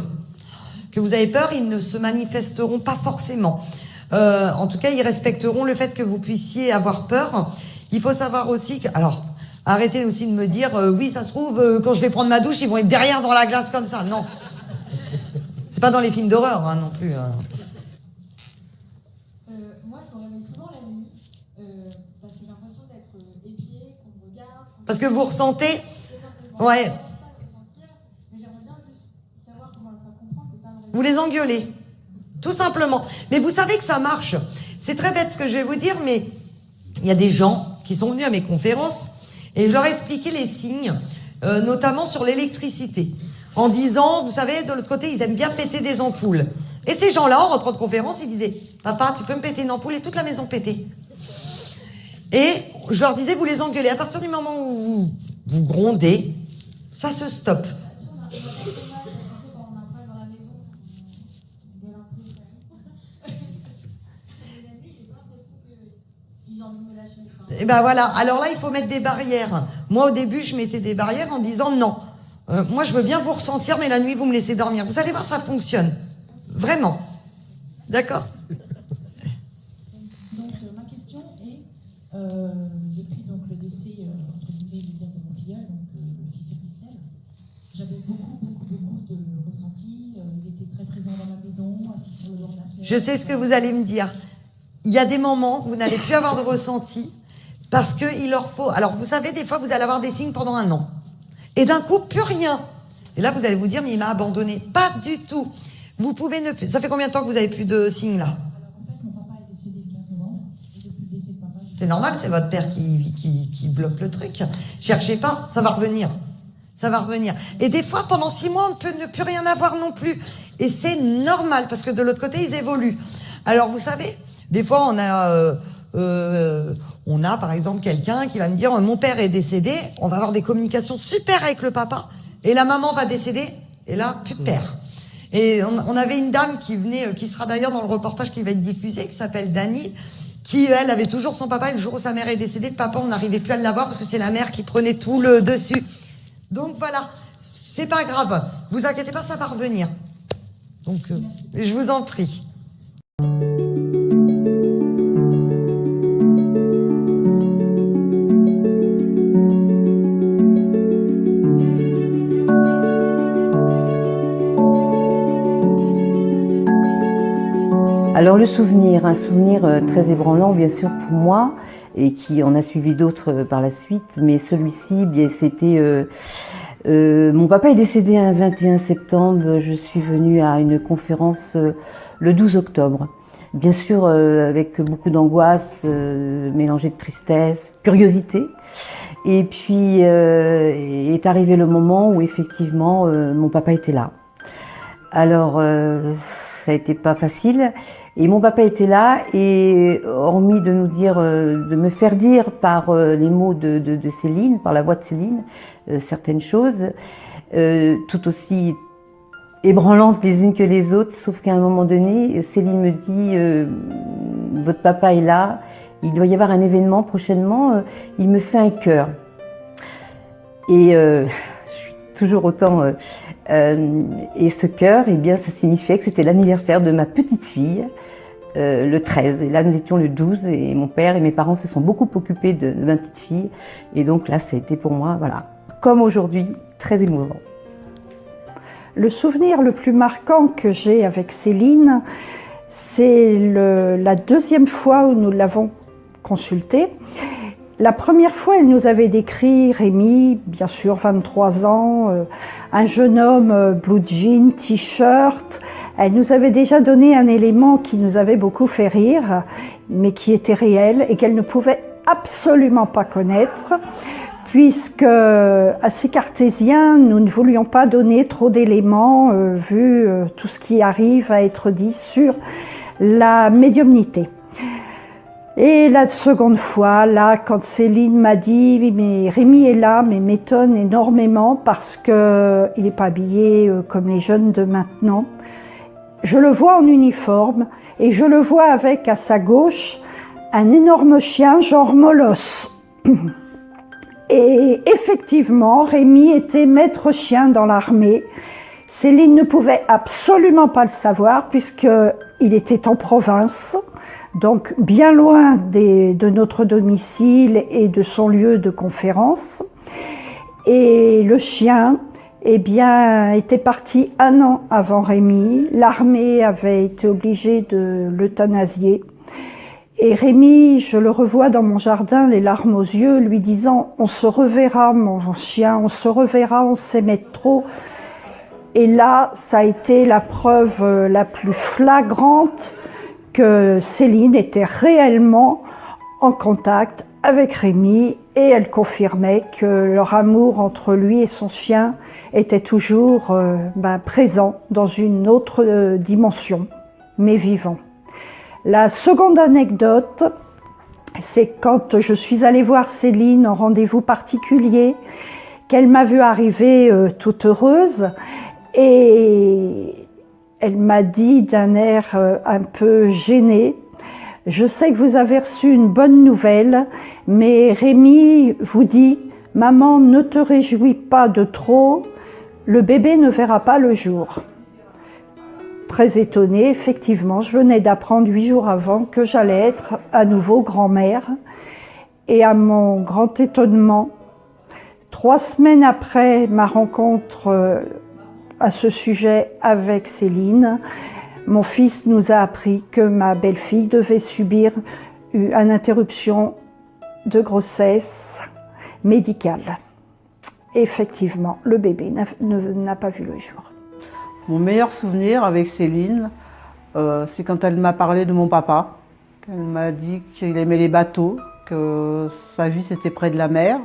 que vous avez peur, ils ne se manifesteront pas forcément. En tout cas, ils respecteront le fait que vous puissiez avoir peur. Il faut savoir aussi que... Alors, arrêtez aussi de me dire, oui, ça se trouve, quand je vais prendre ma douche, ils vont être derrière dans la glace comme ça. Non. C'est pas dans les films d'horreur, hein, non plus. Moi, je me réveille souvent la nuit, parce que j'ai l'impression d'être épiée, qu'on me regarde. Parce que vous ressentez... Ouais. Mais j'aimerais bien juste savoir comment leur faire comprendre que pas me réveiller. Vous les engueulez. Tout simplement. Mais vous savez que ça marche. C'est très bête ce que je vais vous dire, mais il y a des gens qui sont venus à mes conférences et je leur ai expliqué les signes, notamment sur l'électricité. En disant, vous savez, de l'autre côté, ils aiment bien péter des ampoules. Et ces gens-là, en rentrant de conférence, ils disaient, papa, tu peux me péter une ampoule, et toute la maison pétait. Et je leur disais, vous les engueulez. À partir du moment où vous grondez, ça se stoppe. Et ben voilà, alors là, il faut mettre des barrières. Moi, au début, je mettais des barrières en disant non. Moi, je veux bien vous ressentir, mais la nuit, vous me laissez dormir. Vous allez voir, ça fonctionne. Vraiment. D'accord ? Donc, ma question est, depuis donc, le décès, entre guillemets, je veux dire, de mon filleul, donc le fils de Christelle, j'avais beaucoup de ressentis. Il était très présent dans la maison, assis sur le bord de la fenêtre. Je sais ce que vous allez me dire. Il y a des moments où vous n'allez plus avoir de ressenti parce qu'il leur faut... Alors, vous savez, des fois, vous allez avoir des signes pendant 1 an. Et d'un coup, plus rien. Et là, vous allez vous dire, mais il m'a abandonné. Pas du tout. Vous pouvez ne plus. Ça fait combien de temps que vous avez plus de signes là? Alors en fait, mon papa est décédé le 15 novembre, et depuis le décès de papa, C'est normal, c'est votre père qui bloque le truc. Cherchez pas, ça va revenir. Ça va revenir. Et des fois, pendant 6 mois, on ne peut ne plus rien avoir non plus. Et c'est normal, parce que de l'autre côté, ils évoluent. Alors, vous savez, des fois, on a par exemple quelqu'un qui va me dire « Mon père est décédé », on va avoir des communications super avec le papa, et la maman va décéder, et là, plus de père. Et on avait une dame qui venait, qui sera d'ailleurs dans le reportage qui va être diffusé, qui s'appelle Dani, qui, elle, avait toujours son papa, et le jour où sa mère est décédée, le papa, on n'arrivait plus à l'avoir parce que c'est la mère qui prenait tout le dessus. Donc voilà, c'est pas grave, vous inquiétez pas, ça va revenir. Donc, je vous en prie. Alors le souvenir, un souvenir très ébranlant bien sûr pour moi et qui en a suivi d'autres par la suite, mais celui-ci, bien c'était... mon papa est décédé un 21 septembre, je suis venue à une conférence le 12 octobre. Bien sûr avec beaucoup d'angoisse, mélangée de tristesse, curiosité. Et puis est arrivé le moment où effectivement mon papa était là. Alors ça a été pas facile. Et mon papa était là et hormis de nous dire, de me faire dire par les mots de Céline, par la voix de Céline, certaines choses, tout aussi ébranlantes les unes que les autres, sauf qu'à un moment donné, Céline me dit votre papa est là, il doit y avoir un événement prochainement, il me fait un cœur. Et je suis toujours autant... et ce cœur, eh bien, ça signifiait que c'était l'anniversaire de ma petite fille, le 13. Et là, nous étions le 12 et mon père et mes parents se sont beaucoup occupés de ma petite fille. Et donc là, ça a été pour moi, voilà, comme aujourd'hui, très émouvant. Le souvenir le plus marquant que j'ai avec Céline, c'est la deuxième fois où nous l'avons consultée. La première fois, elle nous avait décrit Rémi, bien sûr 23 ans, un jeune homme, blue jean, t-shirt. Elle nous avait déjà donné un élément qui nous avait beaucoup fait rire, mais qui était réel et qu'elle ne pouvait absolument pas connaître, puisque, assez cartésien, nous ne voulions pas donner trop d'éléments, vu tout ce qui arrive à être dit sur la médiumnité. Et la seconde fois, là, quand Céline m'a dit « mais Rémi est là », mais m'étonne énormément parce qu'il n'est pas habillé comme les jeunes de maintenant. Je le vois en uniforme et je le vois avec à sa gauche un énorme chien genre molosse. Et effectivement, Rémi était maître chien dans l'armée. Céline ne pouvait absolument pas le savoir puisqu'il était en province. Donc bien loin de notre domicile et de son lieu de conférence. Et le chien, eh bien, était parti 1 an avant Rémi. L'armée avait été obligée de l'euthanasier. Et Rémi, je le revois dans mon jardin, les larmes aux yeux, lui disant « On se reverra, mon chien, on se reverra, on s'aimait trop ». Et là, ça a été la preuve la plus flagrante que Céline était réellement en contact avec Rémi et elle confirmait que leur amour entre lui et son chien était toujours présent dans une autre dimension, mais vivant. La seconde anecdote, c'est quand je suis allée voir Céline en rendez-vous particulier, qu'elle m'a vue arriver toute heureuse et elle m'a dit d'un air un peu gêné « Je sais que vous avez reçu une bonne nouvelle, mais Rémi vous dit « Maman, ne te réjouis pas de trop, le bébé ne verra pas le jour. » Très étonnée, effectivement, je venais d'apprendre 8 jours avant que j'allais être à nouveau grand-mère. Et à mon grand étonnement, 3 semaines après ma rencontre à ce sujet avec Céline, mon fils nous a appris que ma belle-fille devait subir une interruption de grossesse médicale. Et effectivement, le bébé n'a pas vu le jour. Mon meilleur souvenir avec Céline, c'est quand elle m'a parlé de mon papa. Elle m'a dit qu'il aimait les bateaux, que sa vie c'était près de la mer.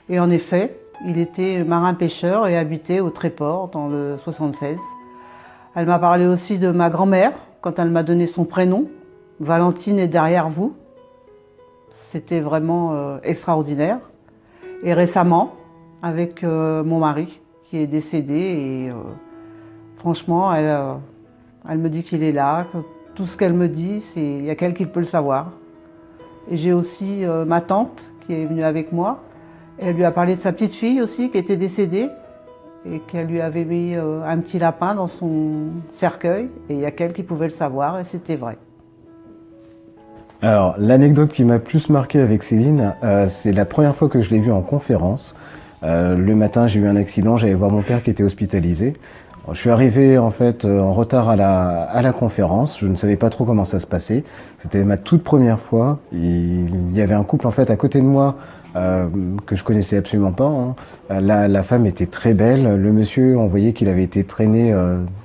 Et en effet, il était marin-pêcheur et habitait au Tréport dans le 76. Elle m'a parlé aussi de ma grand-mère, quand elle m'a donné son prénom. Valentine est derrière vous. C'était vraiment extraordinaire. Et récemment, avec mon mari qui est décédé, et franchement, elle me dit qu'il est là, que tout ce qu'elle me dit, il n'y a qu'elle qui peut le savoir. Et j'ai aussi ma tante qui est venue avec moi. Elle lui a parlé de sa petite fille aussi qui était décédée et qu'elle lui avait mis un petit lapin dans son cercueil. Et il n'y a qu'elle qui pouvait le savoir et c'était vrai. Alors, l'anecdote qui m'a plus marqué avec Céline, c'est la première fois que je l'ai vue en conférence. Le matin, j'ai eu un accident, j'allais voir mon père qui était hospitalisé. Je suis arrivé en fait en retard à la conférence, je ne savais pas trop comment ça se passait. C'était ma toute première fois. Il y avait un couple en fait à côté de moi que je connaissais absolument pas. Hein. La femme était très belle, le monsieur, on voyait qu'il avait été traîné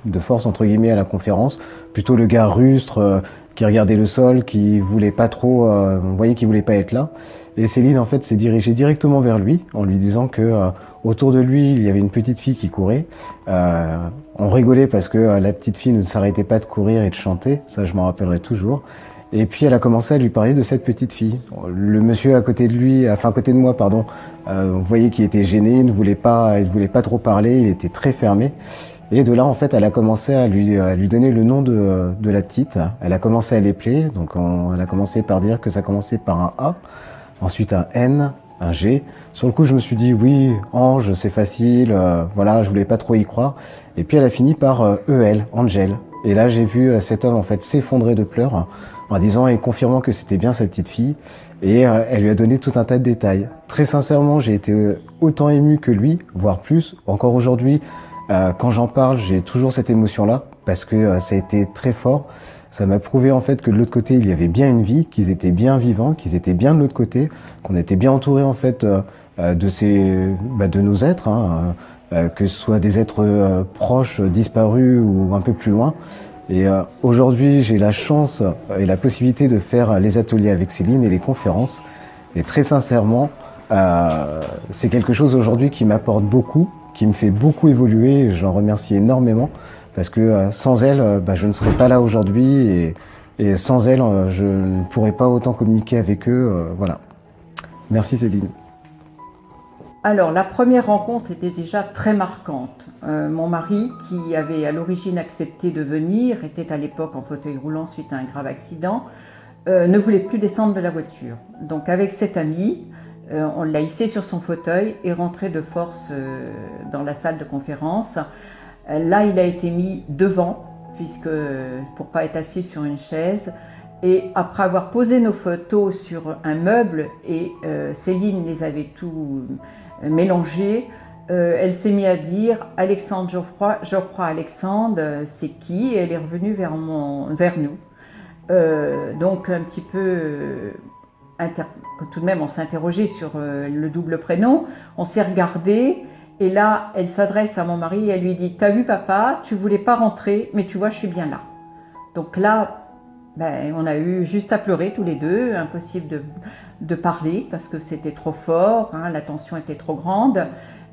de force entre guillemets à la conférence. Plutôt le gars rustre qui regardait le sol, qui voulait pas trop, on voyait qu'il voulait pas être là. Et Céline en fait s'est dirigée directement vers lui en lui disant que autour de lui il y avait une petite fille qui courait. On rigolait parce que la petite fille ne s'arrêtait pas de courir et de chanter, ça je m'en rappellerai toujours. Et puis elle a commencé à lui parler de cette petite fille. Le monsieur à côté de lui, enfin à côté de moi pardon, vous voyez qu'il était gêné, il ne voulait pas trop parler, il était très fermé. Et de là, en fait, elle a commencé à lui donner le nom de la petite. Elle a commencé à l'épeler. Donc, elle a commencé par dire que ça commençait par un A, ensuite un N, un G. Sur le coup, je me suis dit, oui, Ange, c'est facile. Voilà, je voulais pas trop y croire. Et puis, elle a fini par EL, Angel. Et là, j'ai vu cet homme, en fait, s'effondrer de pleurs en disant et confirmant que c'était bien sa petite fille. Et elle lui a donné tout un tas de détails. Très sincèrement, j'ai été autant ému que lui, voire plus. Encore aujourd'hui, quand j'en parle, j'ai toujours cette émotion-là parce que ça a été très fort. Ça m'a prouvé en fait que de l'autre côté, il y avait bien une vie, qu'ils étaient bien vivants, qu'ils étaient bien de l'autre côté, qu'on était bien entouré en fait de nos êtres, hein, que ce soit des êtres proches, disparus ou un peu plus loin. Et aujourd'hui, j'ai la chance et la possibilité de faire les ateliers avec Céline et les conférences. Et très sincèrement, c'est quelque chose aujourd'hui qui m'apporte beaucoup, qui me fait beaucoup évoluer, et je l'en remercie énormément parce que sans elle, je ne serais pas là aujourd'hui et sans elle, je ne pourrais pas autant communiquer avec eux. Voilà. Merci Céline. Alors, la première rencontre était déjà très marquante. Mon mari, qui avait à l'origine accepté de venir, était à l'époque en fauteuil roulant suite à un grave accident, ne voulait plus descendre de la voiture. Donc avec cet ami, on l'a hissé sur son fauteuil et rentré de force dans la salle de conférence. Là, il a été mis devant, puisque pour pas être assis sur une chaise. Et après avoir posé nos photos sur un meuble, et Céline les avait tout mélangés, elle s'est mise à dire « Alexandre Geoffroy Alexandre, c'est qui ?» Et elle est revenue vers nous. Donc un petit peu... tout de même, on s'est interrogé sur le double prénom, on s'est regardé, et là, elle s'adresse à mon mari et elle lui dit « T'as vu papa, tu voulais pas rentrer, mais tu vois, je suis bien là. » Donc là, on a eu juste à pleurer tous les deux, impossible de parler parce que c'était trop fort, hein, la tension était trop grande.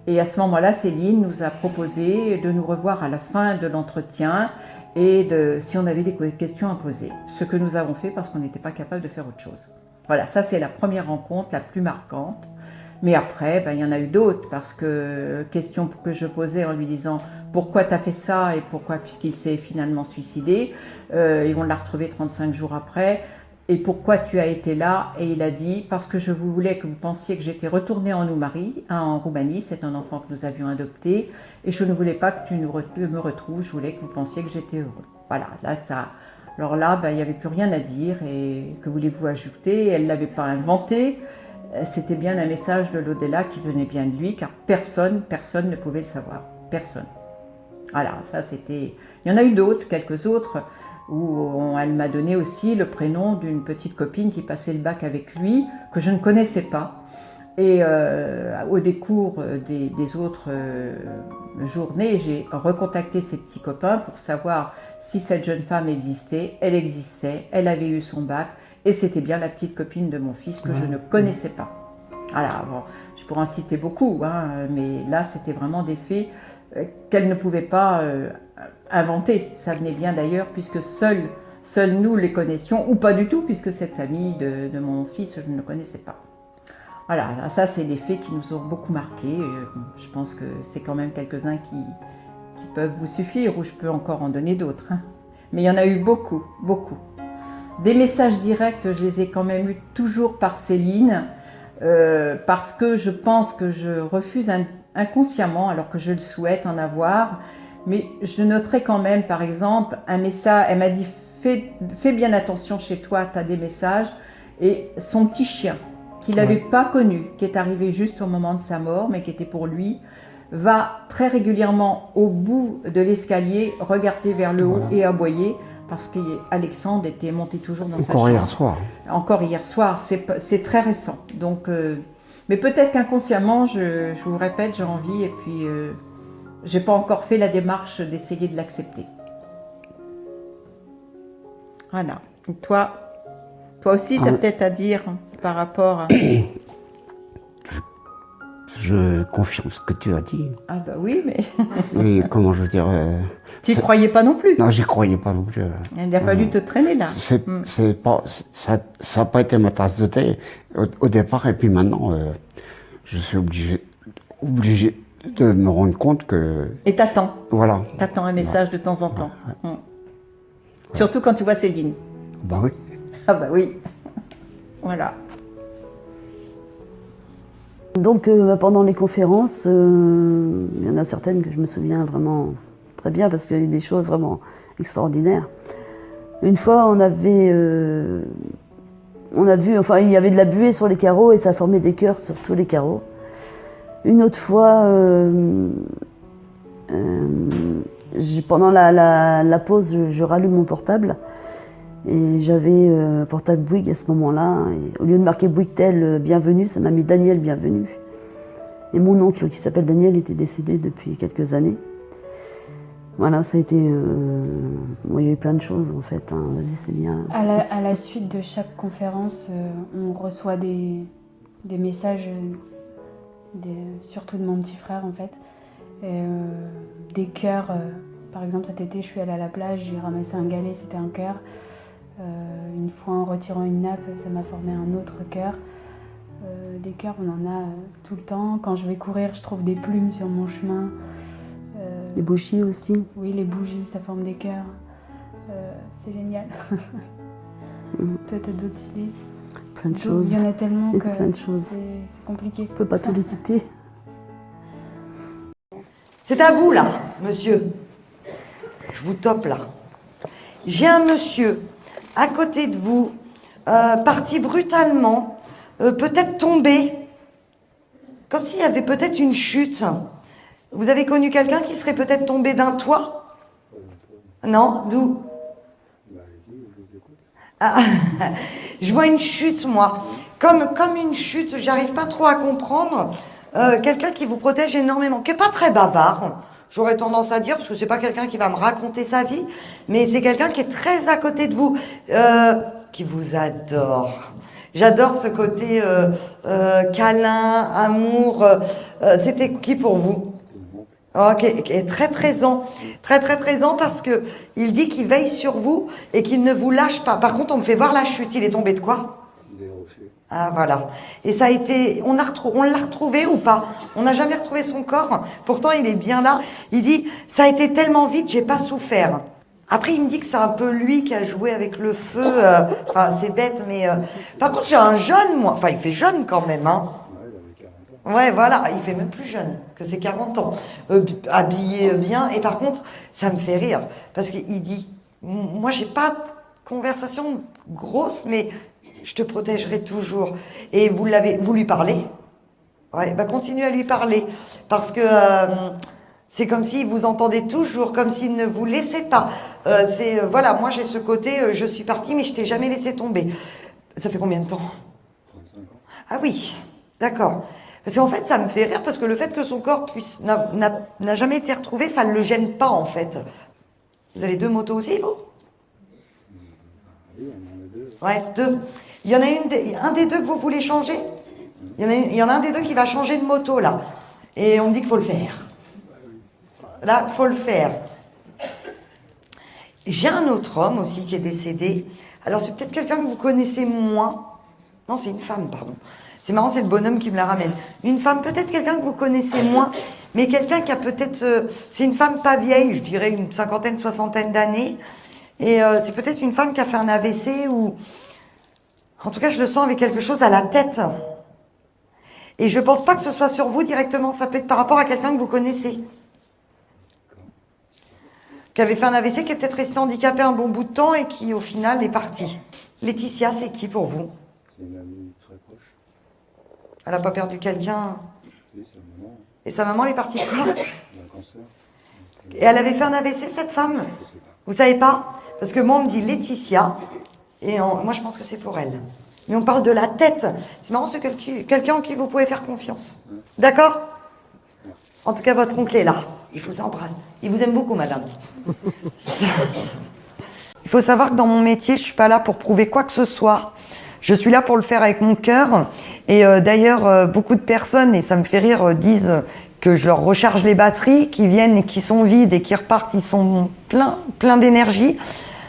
Et à ce moment-là, Céline nous a proposé de nous revoir à la fin de l'entretien et si on avait des questions à poser. Ce que nous avons fait parce qu'on n'était pas capable de faire autre chose. Voilà, ça c'est la première rencontre, la plus marquante. Mais après, il y en a eu d'autres parce que questions que je posais en lui disant « Pourquoi tu as fait ça ?» et pourquoi, puisqu'il s'est finalement suicidé. Et on l'a retrouvé 35 jours après. « Et pourquoi tu as été là ?» Et il a dit « Parce que je voulais que vous pensiez que j'étais retournée en Roumanie. C'est un enfant que nous avions adopté. Et je ne voulais pas que tu me retrouves. Je voulais que vous pensiez que j'étais heureux. » Voilà, là, ça... Alors là, il n'y avait plus rien à dire. Et que voulez-vous ajouter? Elle ne l'avait pas inventé. C'était bien un message de l'au-delà qui venait bien de lui, car personne ne pouvait le savoir. Personne. Voilà, ça c'était... Il y en a eu d'autres, quelques autres, où elle m'a donné aussi le prénom d'une petite copine qui passait le bac avec lui, que je ne connaissais pas. Et au décours des autres journées, j'ai recontacté ses petits copains pour savoir si cette jeune femme existait. Elle existait, elle avait eu son bac et c'était bien la petite copine de mon fils que je ne connaissais pas. Voilà, bon, je pourrais en citer beaucoup, hein, mais là c'était vraiment des faits qu'elle ne pouvait pas inventer. Ça venait bien d'ailleurs puisque seuls nous les connaissions, ou pas du tout puisque cette amie de mon fils, je ne le connaissais pas. Voilà, ça c'est des faits qui nous ont beaucoup marqués. Je pense que c'est quand même quelques-uns qui peuvent vous suffire, ou je peux encore en donner d'autres. Hein. Mais il y en a eu beaucoup, beaucoup. Des messages directs, je les ai quand même eus toujours par Céline, parce que je pense que je refuse inconsciemment, alors que je le souhaite en avoir. Mais je noterai quand même, par exemple, un message, elle m'a dit « Fais bien attention chez toi, tu as des messages », et son petit chien, qu'il n'avait pas connu, qui est arrivé juste au moment de sa mort, mais qui était pour lui, va très régulièrement au bout de l'escalier, regarder vers le haut et aboyer, parce qu'Alexandre était monté toujours dans sa chambre. Encore hier soir. Encore hier soir, c'est très récent. Donc, mais peut-être qu'inconsciemment, je vous répète, j'ai envie, et puis j'ai pas encore fait la démarche d'essayer de l'accepter. Voilà. Et toi aussi, tu as peut-être à dire par rapport à... Je confirme ce que tu as dit. Ah bah oui, mais... Oui, comment je veux dire... Tu n'y croyais pas non plus? Non, j'y croyais pas non plus. Il a fallu te traîner là. Ça n'a pas été ma tasse de thé au départ, et puis maintenant, je suis obligé de me rendre compte que... Et t'attends. Voilà. T'attends un message de temps en temps. Surtout quand tu vois Céline. Bah oui. Ah bah oui. Voilà. Donc pendant les conférences, il y en a certaines que je me souviens vraiment très bien parce qu'il y a eu des choses vraiment extraordinaires. Une fois, on a vu, enfin il y avait de la buée sur les carreaux et ça formait des cœurs sur tous les carreaux. Une autre fois, pendant la pause, je rallume mon portable. Et j'avais un portable Bouygues à ce moment-là. Au lieu de marquer Bouygues-Tel bienvenue, ça m'a mis Daniel bienvenue. Et mon oncle, qui s'appelle Daniel, était décédé depuis quelques années. Voilà, ça a été... Bon, il y a eu plein de choses en fait. Hein. Vas-y, c'est bien. À la suite de chaque conférence, on reçoit des messages, surtout de mon petit frère en fait. Et, des cœurs. Par exemple, cet été, je suis allée à la plage, j'ai ramassé un galet, c'était un cœur. Une fois en retirant une nappe, ça m'a formé un autre cœur. Des cœurs, on en a tout le temps. Quand je vais courir, je trouve des plumes sur mon chemin. Les bougies aussi. Oui, les bougies, ça forme des cœurs. C'est génial. Toi, t'as d'autres idées? Plein de choses. Il y en a tellement que plein de choses. C'est compliqué. On ne peut pas tout les citer. C'est à vous, là, monsieur. Je vous tope, là. J'ai un monsieur à côté de vous, parti brutalement, peut-être tombé, comme s'il y avait peut-être une chute. Vous avez connu quelqu'un qui serait peut-être tombé d'un toit? Non? D'où? Ah, je vois une chute, moi. Comme une chute, j'arrive pas trop à comprendre. Quelqu'un qui vous protège énormément, qui n'est pas très bavard. J'aurais tendance à dire, parce que c'est pas quelqu'un qui va me raconter sa vie, mais c'est quelqu'un qui est très à côté de vous, qui vous adore. J'adore ce côté câlin, amour. C'était qui pour vous? Qui est très présent, très présent parce que il dit qu'il veille sur vous et qu'il ne vous lâche pas. Par contre, on me fait voir la chute. Il est tombé de quoi? Des rochers. Ah voilà. Et ça a été, on l'a retrouvé ou pas? On n'a jamais retrouvé son corps. Pourtant, il est bien là. Il dit, ça a été tellement vite, j'ai pas souffert. Après, il me dit que c'est un peu lui qui a joué avec le feu. Enfin, c'est bête, mais par contre, j'ai un jeune, moi. Enfin, il fait jeune quand même, hein. Ouais, voilà, il fait même plus jeune que ses 40 ans. Habillé bien. Et par contre, ça me fait rire. Parce qu'il dit, moi, j'ai pas de conversation grosse, mais je te protégerai toujours. Et vous lui parlez? Ouais, bah continuez à lui parler. Parce que c'est comme s'il vous entendait toujours, comme s'il ne vous laissait pas. Voilà, moi j'ai ce côté, je suis partie, mais je t'ai jamais laissé tomber. Ça fait combien de temps? 35 ans. Ah oui. D'accord. Parce qu'en fait, ça me fait rire parce que le fait que son corps n'a jamais été retrouvé, ça ne le gêne pas en fait. Vous avez 2 motos aussi, vous? Oui, on en a 2. Ouais, 2. Il y en a un des 2 que vous voulez changer? Il y en a un des 2 qui va changer de moto là. Et on me dit qu'il faut le faire. Là, il faut le faire. J'ai un autre homme aussi qui est décédé. Alors c'est peut-être quelqu'un que vous connaissez moins. Non, c'est une femme, pardon. C'est marrant, c'est le bonhomme qui me la ramène. Une femme, peut-être quelqu'un que vous connaissez moins, mais quelqu'un qui a peut-être... c'est une femme pas vieille, je dirais une 50aine, 60aine d'années. Et c'est peut-être une femme qui a fait un AVC ou... En tout cas, je le sens avec quelque chose à la tête. Et je pense pas que ce soit sur vous directement, ça peut être par rapport à quelqu'un que vous connaissez. Qui avait fait un AVC, qui est peut-être resté handicapé un bon bout de temps et qui, au final, est parti. Laetitia, c'est qui pour vous? C'est une amie très proche. Elle n'a pas perdu quelqu'un? Oui, sa maman. Et sa maman, elle est partie de quoi? D'un cancer. Et elle avait fait un AVC, cette femme? Vous savez pas? Parce que moi, on me dit Laetitia, et moi, je pense que c'est pour elle. Mais on parle de la tête. C'est marrant, c'est quelqu'un en qui vous pouvez faire confiance. D'accord? En tout cas, votre oncle est là. Il vous embrasse. Il vous aime beaucoup, madame. Il faut savoir que dans mon métier, je ne suis pas là pour prouver quoi que ce soit. Je suis là pour le faire avec mon cœur. Et d'ailleurs, beaucoup de personnes, et ça me fait rire, disent que je leur recharge les batteries, qui viennent et qui sont vides et qui repartent, ils sont pleins d'énergie.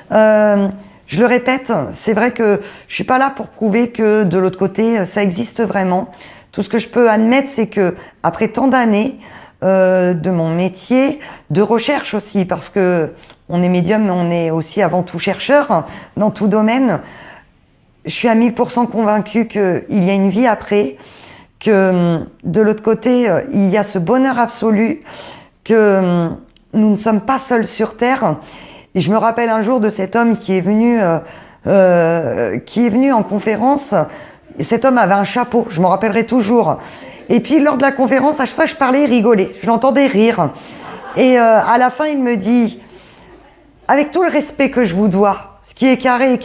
Je le répète, c'est vrai que je suis pas là pour prouver que de l'autre côté, ça existe vraiment. Tout ce que je peux admettre, c'est que après tant d'années de mon métier, de recherche aussi, parce que on est médium, mais on est aussi avant tout chercheur dans tout domaine. Je suis à 1000% convaincue qu'il y a une vie après, que de l'autre côté, il y a ce bonheur absolu, que nous ne sommes pas seuls sur Terre. Et je me rappelle un jour de cet homme qui est venu en conférence. Cet homme avait un chapeau, je m'en rappellerai toujours. Et puis lors de la conférence, à chaque fois je parlais, il rigolait. Je l'entendais rire. Et à la fin, il me dit, avec tout le respect que je vous dois, ce qui est carré,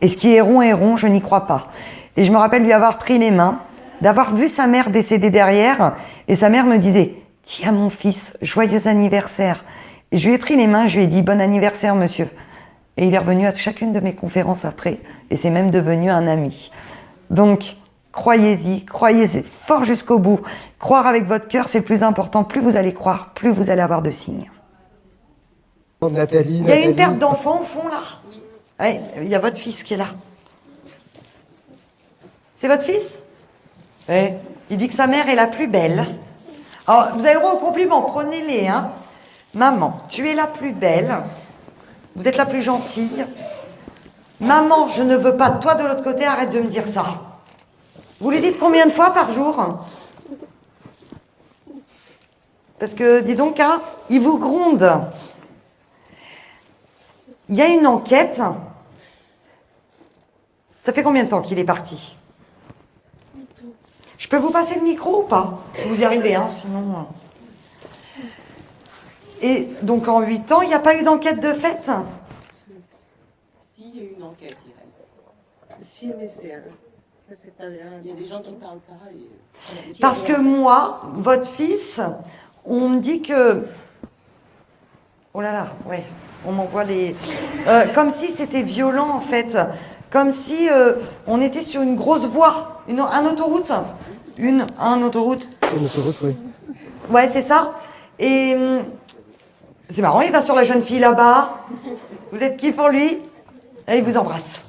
et ce qui est rond, je n'y crois pas. Et je me rappelle lui avoir pris les mains, d'avoir vu sa mère décéder derrière, et sa mère me disait, tiens mon fils, joyeux anniversaire. Et je lui ai pris les mains, je lui ai dit, bon anniversaire monsieur. Et il est revenu à chacune de mes conférences après, et c'est même devenu un ami. Donc, croyez-y fort jusqu'au bout. Croire avec votre cœur, c'est le plus important. Plus vous allez croire, plus vous allez avoir de signes. Nathalie, il y a une perte d'enfant au fond là? Oui, il y a votre fils qui est là. C'est votre fils? Oui. Il dit que sa mère est la plus belle. Alors, vous avez le droit au compliment, prenez-les, hein. Maman, tu es la plus belle. Vous êtes la plus gentille. Maman, je ne veux pas de toi de l'autre côté, arrête de me dire ça. Vous lui dites combien de fois par jour? Parce que, dis donc, hein, il vous gronde. Il y a une enquête. Ça fait combien de temps qu'il est parti? Je peux vous passer le micro ou pas? Si vous y arrivez, hein, sinon... Et donc en 8 ans, il n'y a pas eu d'enquête de fait? Si, il y a eu une enquête, si, mais c'est... Il y a des gens qui ne parlent pas. Parce que moi, votre fils, on me dit que... Oh là là, ouais, on m'envoie les... comme si c'était violent en fait. Comme si on était sur une grosse voie. Un autoroute. Un autoroute. Une autoroute, oui. Ouais, c'est ça. Et... c'est marrant, il va sur la jeune fille là-bas. Vous êtes qui pour lui? Et il vous embrasse.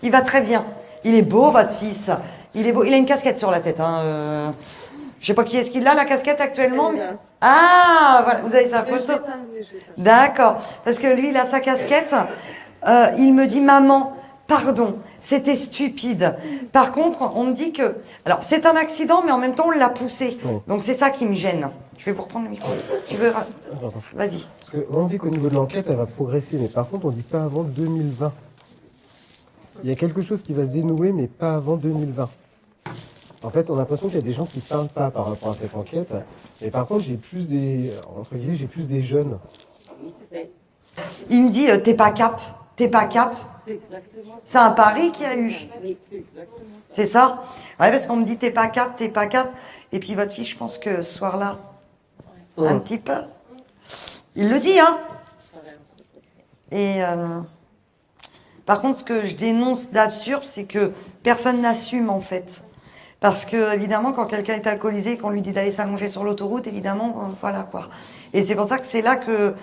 Il va très bien. Il est beau, votre fils. Il est beau. Il a une casquette sur la tête. Hein. Je sais pas qui est-ce qu'il a, la casquette actuellement. Mais... Ah, voilà, vous avez sa photo. D'accord. Parce que lui, il a sa casquette. Il me dit, maman, pardon, c'était stupide. Par contre, on me dit que... Alors, c'est un accident, mais en même temps, on l'a poussé. Oui. Donc, c'est ça qui me gêne. Je vais vous reprendre le micro. Tu veux... Vas-y. Parce qu'on dit qu'au niveau de l'enquête, elle va progresser, mais par contre, on dit pas avant 2020. Il y a quelque chose qui va se dénouer, mais pas avant 2020. En fait, on a l'impression qu'il y a des gens qui ne parlent pas par rapport à cette enquête. Et par contre, j'ai plus des... Entre guillemets, j'ai plus des jeunes. Il me dit, t'es pas cap. C'est un pari qu'il y a eu. Oui, c'est exactement ça. C'est ça? Ouais, parce qu'on me dit t'es pas cap, t'es pas cap. Et puis votre fille, je pense que ce soir-là, un petit peu. Il le dit, hein? Et par contre, ce que je dénonce d'absurde, c'est que personne n'assume en fait. Parce que, évidemment, quand quelqu'un est alcoolisé et qu'on lui dit d'aller s'allonger sur l'autoroute, évidemment, voilà quoi. Et c'est pour ça que c'est là que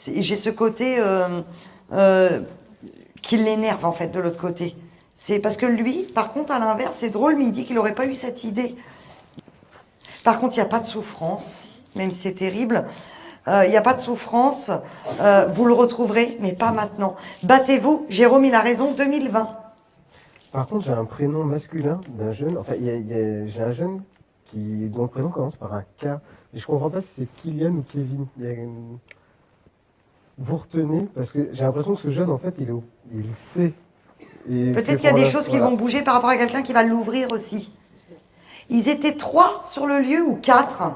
j'ai ce côté qui l'énerve en fait de l'autre côté. C'est parce que lui, par contre, à l'inverse, c'est drôle, mais il dit qu'il n'aurait pas eu cette idée. Par contre, il n'y a pas de souffrance, même si c'est terrible. Il n'y a pas de souffrance, vous le retrouverez, mais pas maintenant. Battez-vous, Jérôme, il a raison, 2020. Par contre, j'ai un prénom masculin d'un jeune. Enfin, j'ai un jeune dont le prénom commence par un K. Et je comprends pas si c'est Kylian ou Kevin. Vous retenez, parce que j'ai l'impression que ce jeune, en fait, il sait. Peut-être qu'il y a des choses qui vont bouger par rapport à quelqu'un qui va l'ouvrir aussi. Ils étaient 3 sur le lieu ou 4.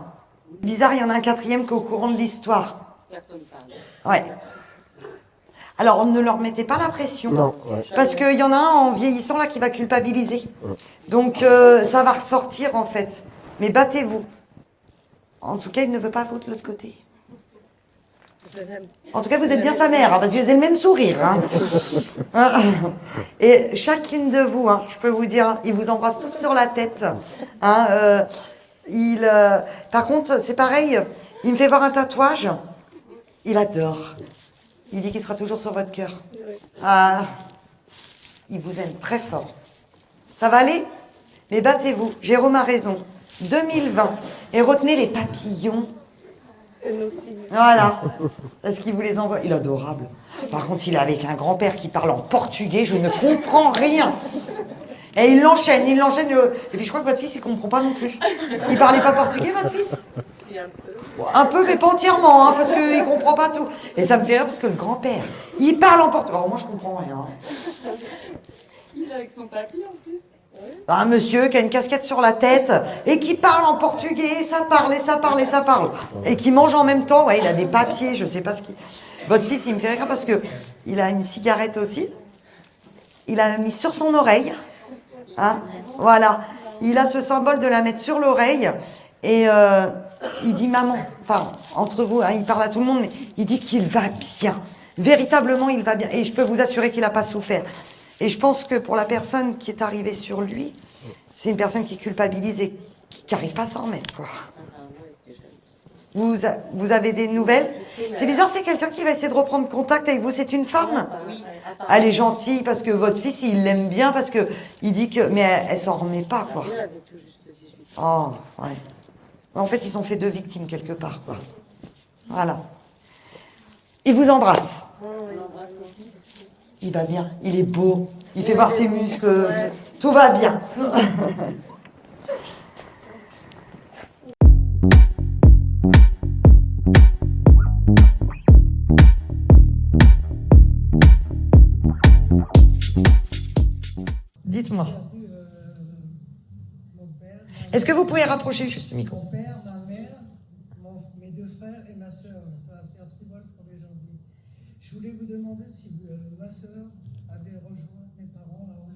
Bizarre, il y en a un 4e qui est au courant de l'histoire. Personne parle. Ouais. Alors, ne leur mettez pas la pression. Non, ouais. Parce qu'il y en a un en vieillissant là qui va culpabiliser. Ouais. Donc, ça va ressortir en fait. Mais battez-vous. En tout cas, il ne veut pas vous de l'autre côté. En tout cas, vous êtes bien sa mère, hein, parce que vous avez le même sourire. Hein. Et chacune de vous, hein, je peux vous dire, hein, il vous embrasse tous sur la tête. Hein, par contre, c'est pareil, il me fait voir un tatouage, il adore. Il dit qu'il sera toujours sur votre cœur. Ah, il vous aime très fort. Ça va aller? Mais battez-vous, Jérôme a raison. 2020. Et retenez les papillons. Voilà. Parce qu'il vous les envoie. Il est adorable. Par contre, il est avec un grand-père qui parle en portugais. Je ne comprends rien. Et il l'enchaîne. Et puis je crois que votre fils, il ne comprend pas non plus. Il parlait pas portugais, votre fils? Si, un peu. Un peu, mais pas entièrement, hein, parce qu'il ne comprend pas tout. Et ça me fait rire parce que le grand-père, il parle en portugais. Alors moi, je comprends rien. Il est avec son papy en plus. Un monsieur qui a une casquette sur la tête et qui parle en portugais, ça parle, et ça parle, et ça parle. Et qui mange en même temps, ouais, il a des papiers, je sais pas ce qu'il... Votre fils, il me fait rire parce que il a une cigarette aussi. Il a mis sur son oreille. Hein, voilà. Il a ce symbole de la mettre sur l'oreille. Et il dit maman, enfin, entre vous, hein, il parle à tout le monde, mais il dit qu'il va bien. Véritablement, il va bien. Et je peux vous assurer qu'il n'a pas souffert. Et je pense que pour la personne qui est arrivée sur lui, c'est une personne qui culpabilise et qui n'arrive pas à s'en remettre, quoi. Vous avez des nouvelles? C'est bizarre, c'est quelqu'un qui va essayer de reprendre contact avec vous. C'est une femme? Elle est gentille parce que votre fils, il l'aime bien parce que il dit que... Mais elle s'en remet pas, quoi. Oh, ouais. En fait, ils ont fait 2 victimes quelque part, quoi. Voilà. Il vous embrasse. Il va bien, il est beau, il fait voir ses muscles, tout va bien. Dites-moi. Est-ce que vous pouvez rapprocher juste le micro? Mon père, ma mère, mes 2 frères et ma sœur. Ça va faire 6 mois le 1er janvier. Je voulais vous demander si ma sœur avait rejoint mes parents là-haut.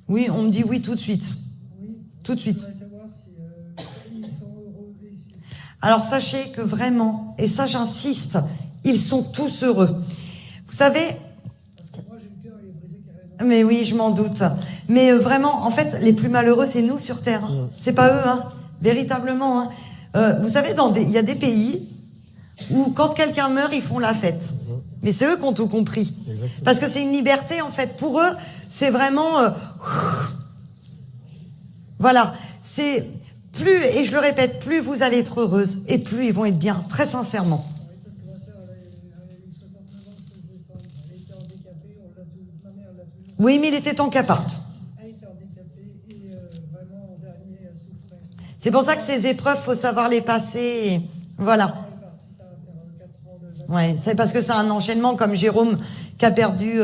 Oui, on me dit oui tout de suite. Oui. Tout de suite. Je voudrais savoir s'ils sont heureux ici. Alors sachez que vraiment, et ça j'insiste, ils sont tous heureux. Vous savez... Parce que moi j'ai le cœur, il est brisé carrément. Mais oui, je m'en doute. Mais vraiment, en fait, les plus malheureux, c'est nous sur Terre. Hein. C'est pas eux, hein. Véritablement. Hein. Vous savez, il y a des pays où quand quelqu'un meurt, ils font la fête. Mais c'est eux qui ont tout compris. Parce que c'est une liberté, en fait. Pour eux, c'est vraiment... Voilà. C'est plus, et je le répète, plus vous allez être heureuse, et plus ils vont être bien, très sincèrement. Parce que ma sœur, elle a eu 69 ans le 16 décembre. Elle était handicapée, ma mère l'a toujours... Oui, mais il était temps qu'elle parte. Elle était handicapée et vraiment, en dernier, elle souffrait. C'est pour ça que ces épreuves, faut savoir les passer. Et voilà. Ouais, c'est parce que c'est un enchaînement, comme Jérôme qui a perdu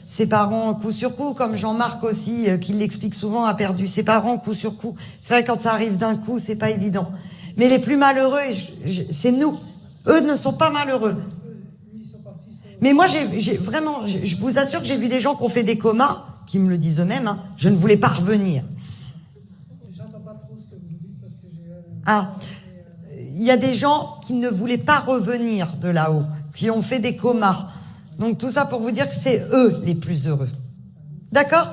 ses parents coup sur coup, comme Jean-Marc aussi, qui l'explique souvent, a perdu ses parents coup sur coup. C'est vrai, quand ça arrive d'un coup, c'est pas évident. Mais les plus malheureux, c'est nous. Eux ne sont pas malheureux. Mais moi, vraiment, je vous assure que j'ai vu des gens qui ont fait des comas, qui me le disent eux-mêmes, hein, je ne voulais pas revenir. J'entends pas trop ce que vous dites parce que j'ai... Ah, il y a des gens qui ne voulaient pas revenir de là-haut, qui ont fait des comas. Donc tout ça pour vous dire que c'est eux les plus heureux. D'accord ?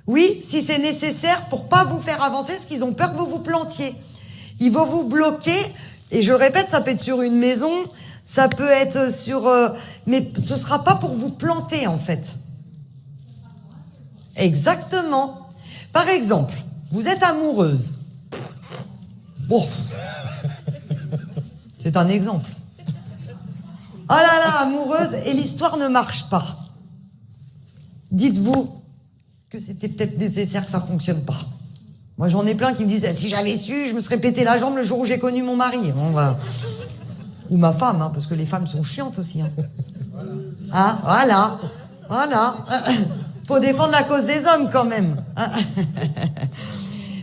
Oui, si c'est nécessaire pour pas vous faire avancer, parce qu'ils ont peur que vous vous plantiez. Ils vont vous bloquer, et je répète, ça peut être sur une maison, ça peut être sur... mais ce sera pas pour vous planter, en fait. Exactement. Par exemple, vous êtes amoureuse. Bon. C'est un exemple. Oh là là, amoureuse, et l'histoire ne marche pas. Dites-vous que c'était peut-être nécessaire que ça fonctionne pas. Moi, j'en ai plein qui me disent si j'avais su, je me serais pété la jambe le jour où j'ai connu mon mari. Bon, bah. Ou ma femme, hein, parce que les femmes sont chiantes aussi. Hein. Ah, voilà. Voilà. Faut défendre la cause des hommes quand même.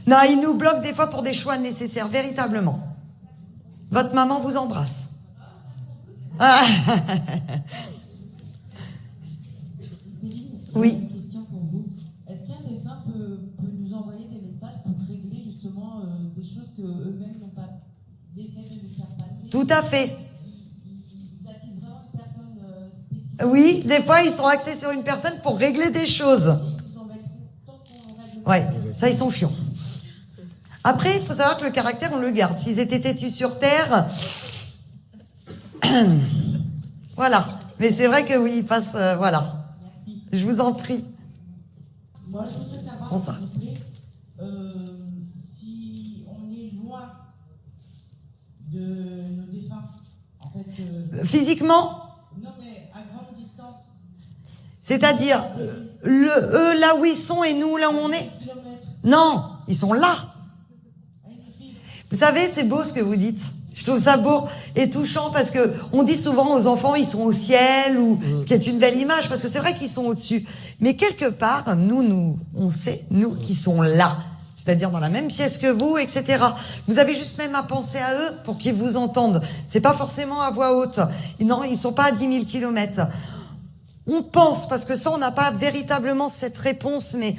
Non, ils nous bloquent des fois pour des choix nécessaires, véritablement. Votre maman vous embrasse. Oui. Une question pour vous. Est-ce qu'un défunt peut nous envoyer des messages pour régler justement des choses qu'eux-mêmes n'ont pas d'essayer de nous faire passer? Tout à fait. Ils attirent vraiment une personne spécifique. Oui, des fois, ils sont axés sur une personne pour régler des choses. Ouais, ça, ils sont chiants. Après, il faut savoir que le caractère, on le garde. S'ils étaient têtus sur terre... Voilà. Mais c'est vrai que oui, ils passent... voilà. Merci. Je vous en prie. Moi, je voudrais savoir, Bonsoir. s'il vous plaît, si on est loin de nos défunts, en fait... Physiquement? Non, mais à grande distance. C'est-à-dire, eux là où ils sont et nous là où on est? Non, ils sont là. Vous savez, c'est beau ce que vous dites. Je trouve ça beau et touchant parce que on dit souvent aux enfants ils sont au ciel ou qui est une belle image parce que c'est vrai qu'ils sont au-dessus. Mais quelque part, nous, on sait, nous qui sont là. C'est-à-dire dans la même pièce que vous, etc. Vous avez juste même à penser à eux pour qu'ils vous entendent. C'est pas forcément à voix haute. Non, ils sont pas à 10 000 kilomètres. On pense, parce que ça, on n'a pas véritablement cette réponse, mais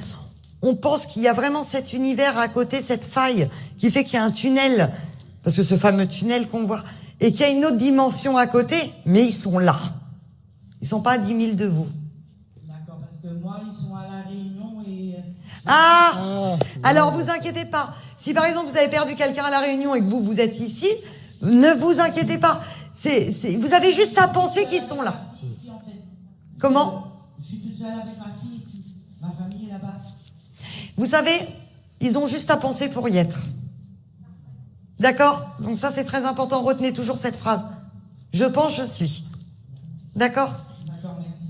on pense qu'il y a vraiment cet univers à côté, cette faille, qui fait qu'il y a un tunnel, parce que ce fameux tunnel qu'on voit, et qu'il y a une autre dimension à côté, mais ils sont là. Ils sont pas à 10 000 de vous. D'accord, parce que moi, ils sont à La Réunion et... Ah! Alors, vous inquiétez pas. Si par exemple, vous avez perdu quelqu'un à La Réunion et que vous êtes ici, ne vous inquiétez pas. Vous avez juste à penser qu'ils sont là. Ici, en fait. Comment? Je suis toute seule avec ma fille ici. Ma famille est là-bas. Vous savez, ils ont juste à penser pour y être. D'accord? Donc ça, c'est très important. Retenez toujours cette phrase. Je pense, je suis. D'accord? D'accord, merci.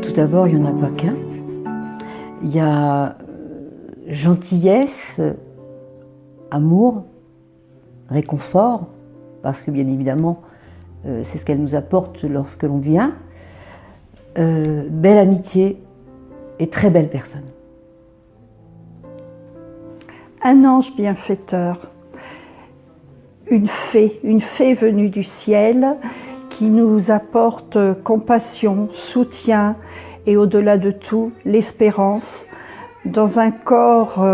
Tout d'abord, il n'y en a pas qu'un. Il y a gentillesse, amour, réconfort, parce que bien évidemment, c'est ce qu'elle nous apporte lorsque l'on vient. Belle amitié et très belle personne. Un ange bienfaiteur, une fée venue du ciel, qui nous apporte compassion, soutien et au-delà de tout, l'espérance dans un corps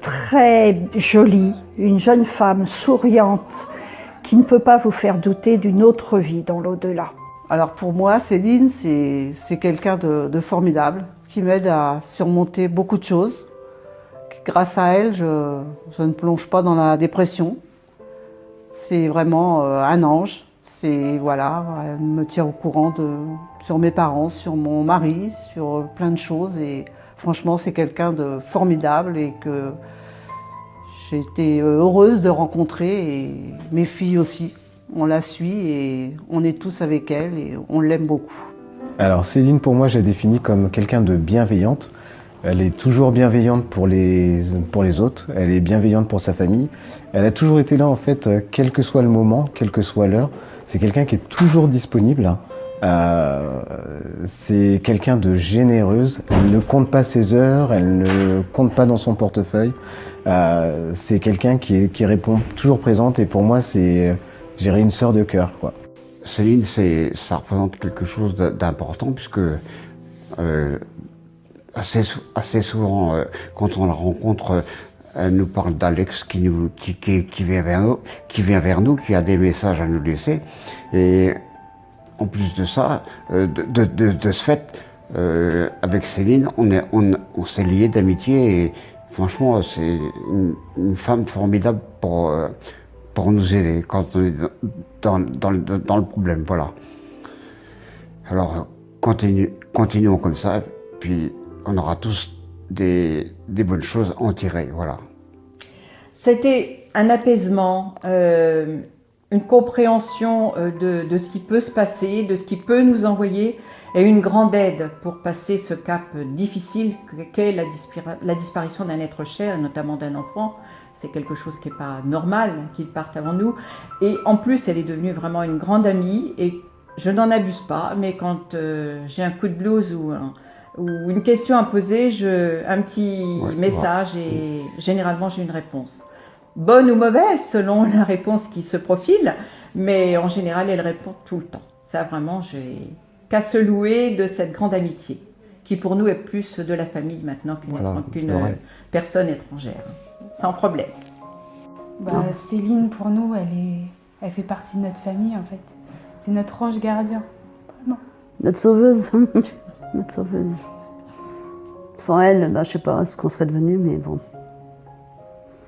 très joli, une jeune femme souriante qui ne peut pas vous faire douter d'une autre vie dans l'au-delà. Alors pour moi, Céline, c'est quelqu'un de formidable qui m'aide à surmonter beaucoup de choses. Grâce à elle, je ne plonge pas dans la dépression. C'est vraiment un ange. Voilà, elle me tient au courant sur mes parents, sur mon mari, sur plein de choses. Et franchement, c'est quelqu'un de formidable et que j'ai été heureuse de rencontrer. Et mes filles aussi, on la suit et on est tous avec elle et on l'aime beaucoup. Alors Céline, pour moi, je la définis comme quelqu'un de bienveillante, Elle est toujours bienveillante pour les autres, elle est bienveillante pour sa famille. Elle a toujours été là en fait, quel que soit le moment, quelle que soit l'heure. C'est quelqu'un qui est toujours disponible. C'est quelqu'un de généreuse. Elle ne compte pas ses heures, elle ne compte pas dans son portefeuille. C'est quelqu'un qui répond toujours présente et pour moi c'est, je dirais, une sœur de cœur, quoi. Céline, ça représente quelque chose d'important puisque assez souvent, quand on la rencontre, elle nous parle d'Alex qui vient vers nous, qui a des messages à nous laisser. Et en plus de ça, de ce fait, avec Céline, on s'est liés d'amitié et franchement, c'est une femme formidable pour nous aider quand on est dans le problème. Voilà. Alors, continuons comme ça, puis on aura tous des bonnes choses à en tirer. Voilà. C'était un apaisement, une compréhension de ce qui peut se passer, de ce qui peut nous envoyer, et une grande aide pour passer ce cap difficile qu'est la disparition d'un être cher, notamment d'un enfant. C'est quelque chose qui n'est pas normal qu'il parte avant nous. Et en plus, elle est devenue vraiment une grande amie, et je n'en abuse pas, mais quand j'ai un coup de blues ou une question à poser, un petit message et généralement j'ai une réponse. Bonne ou mauvaise selon la réponse qui se profile, mais en général elle répond tout le temps. Ça vraiment, j'ai qu'à se louer de cette grande amitié, qui pour nous est plus de la famille maintenant qu'une personne étrangère. Sans problème. Céline, pour nous, elle fait partie de notre famille en fait. C'est notre ange gardien. Vraiment. Notre sauveuse. Notre sauveuse. Sans elle, je sais pas ce qu'on serait devenu, mais bon.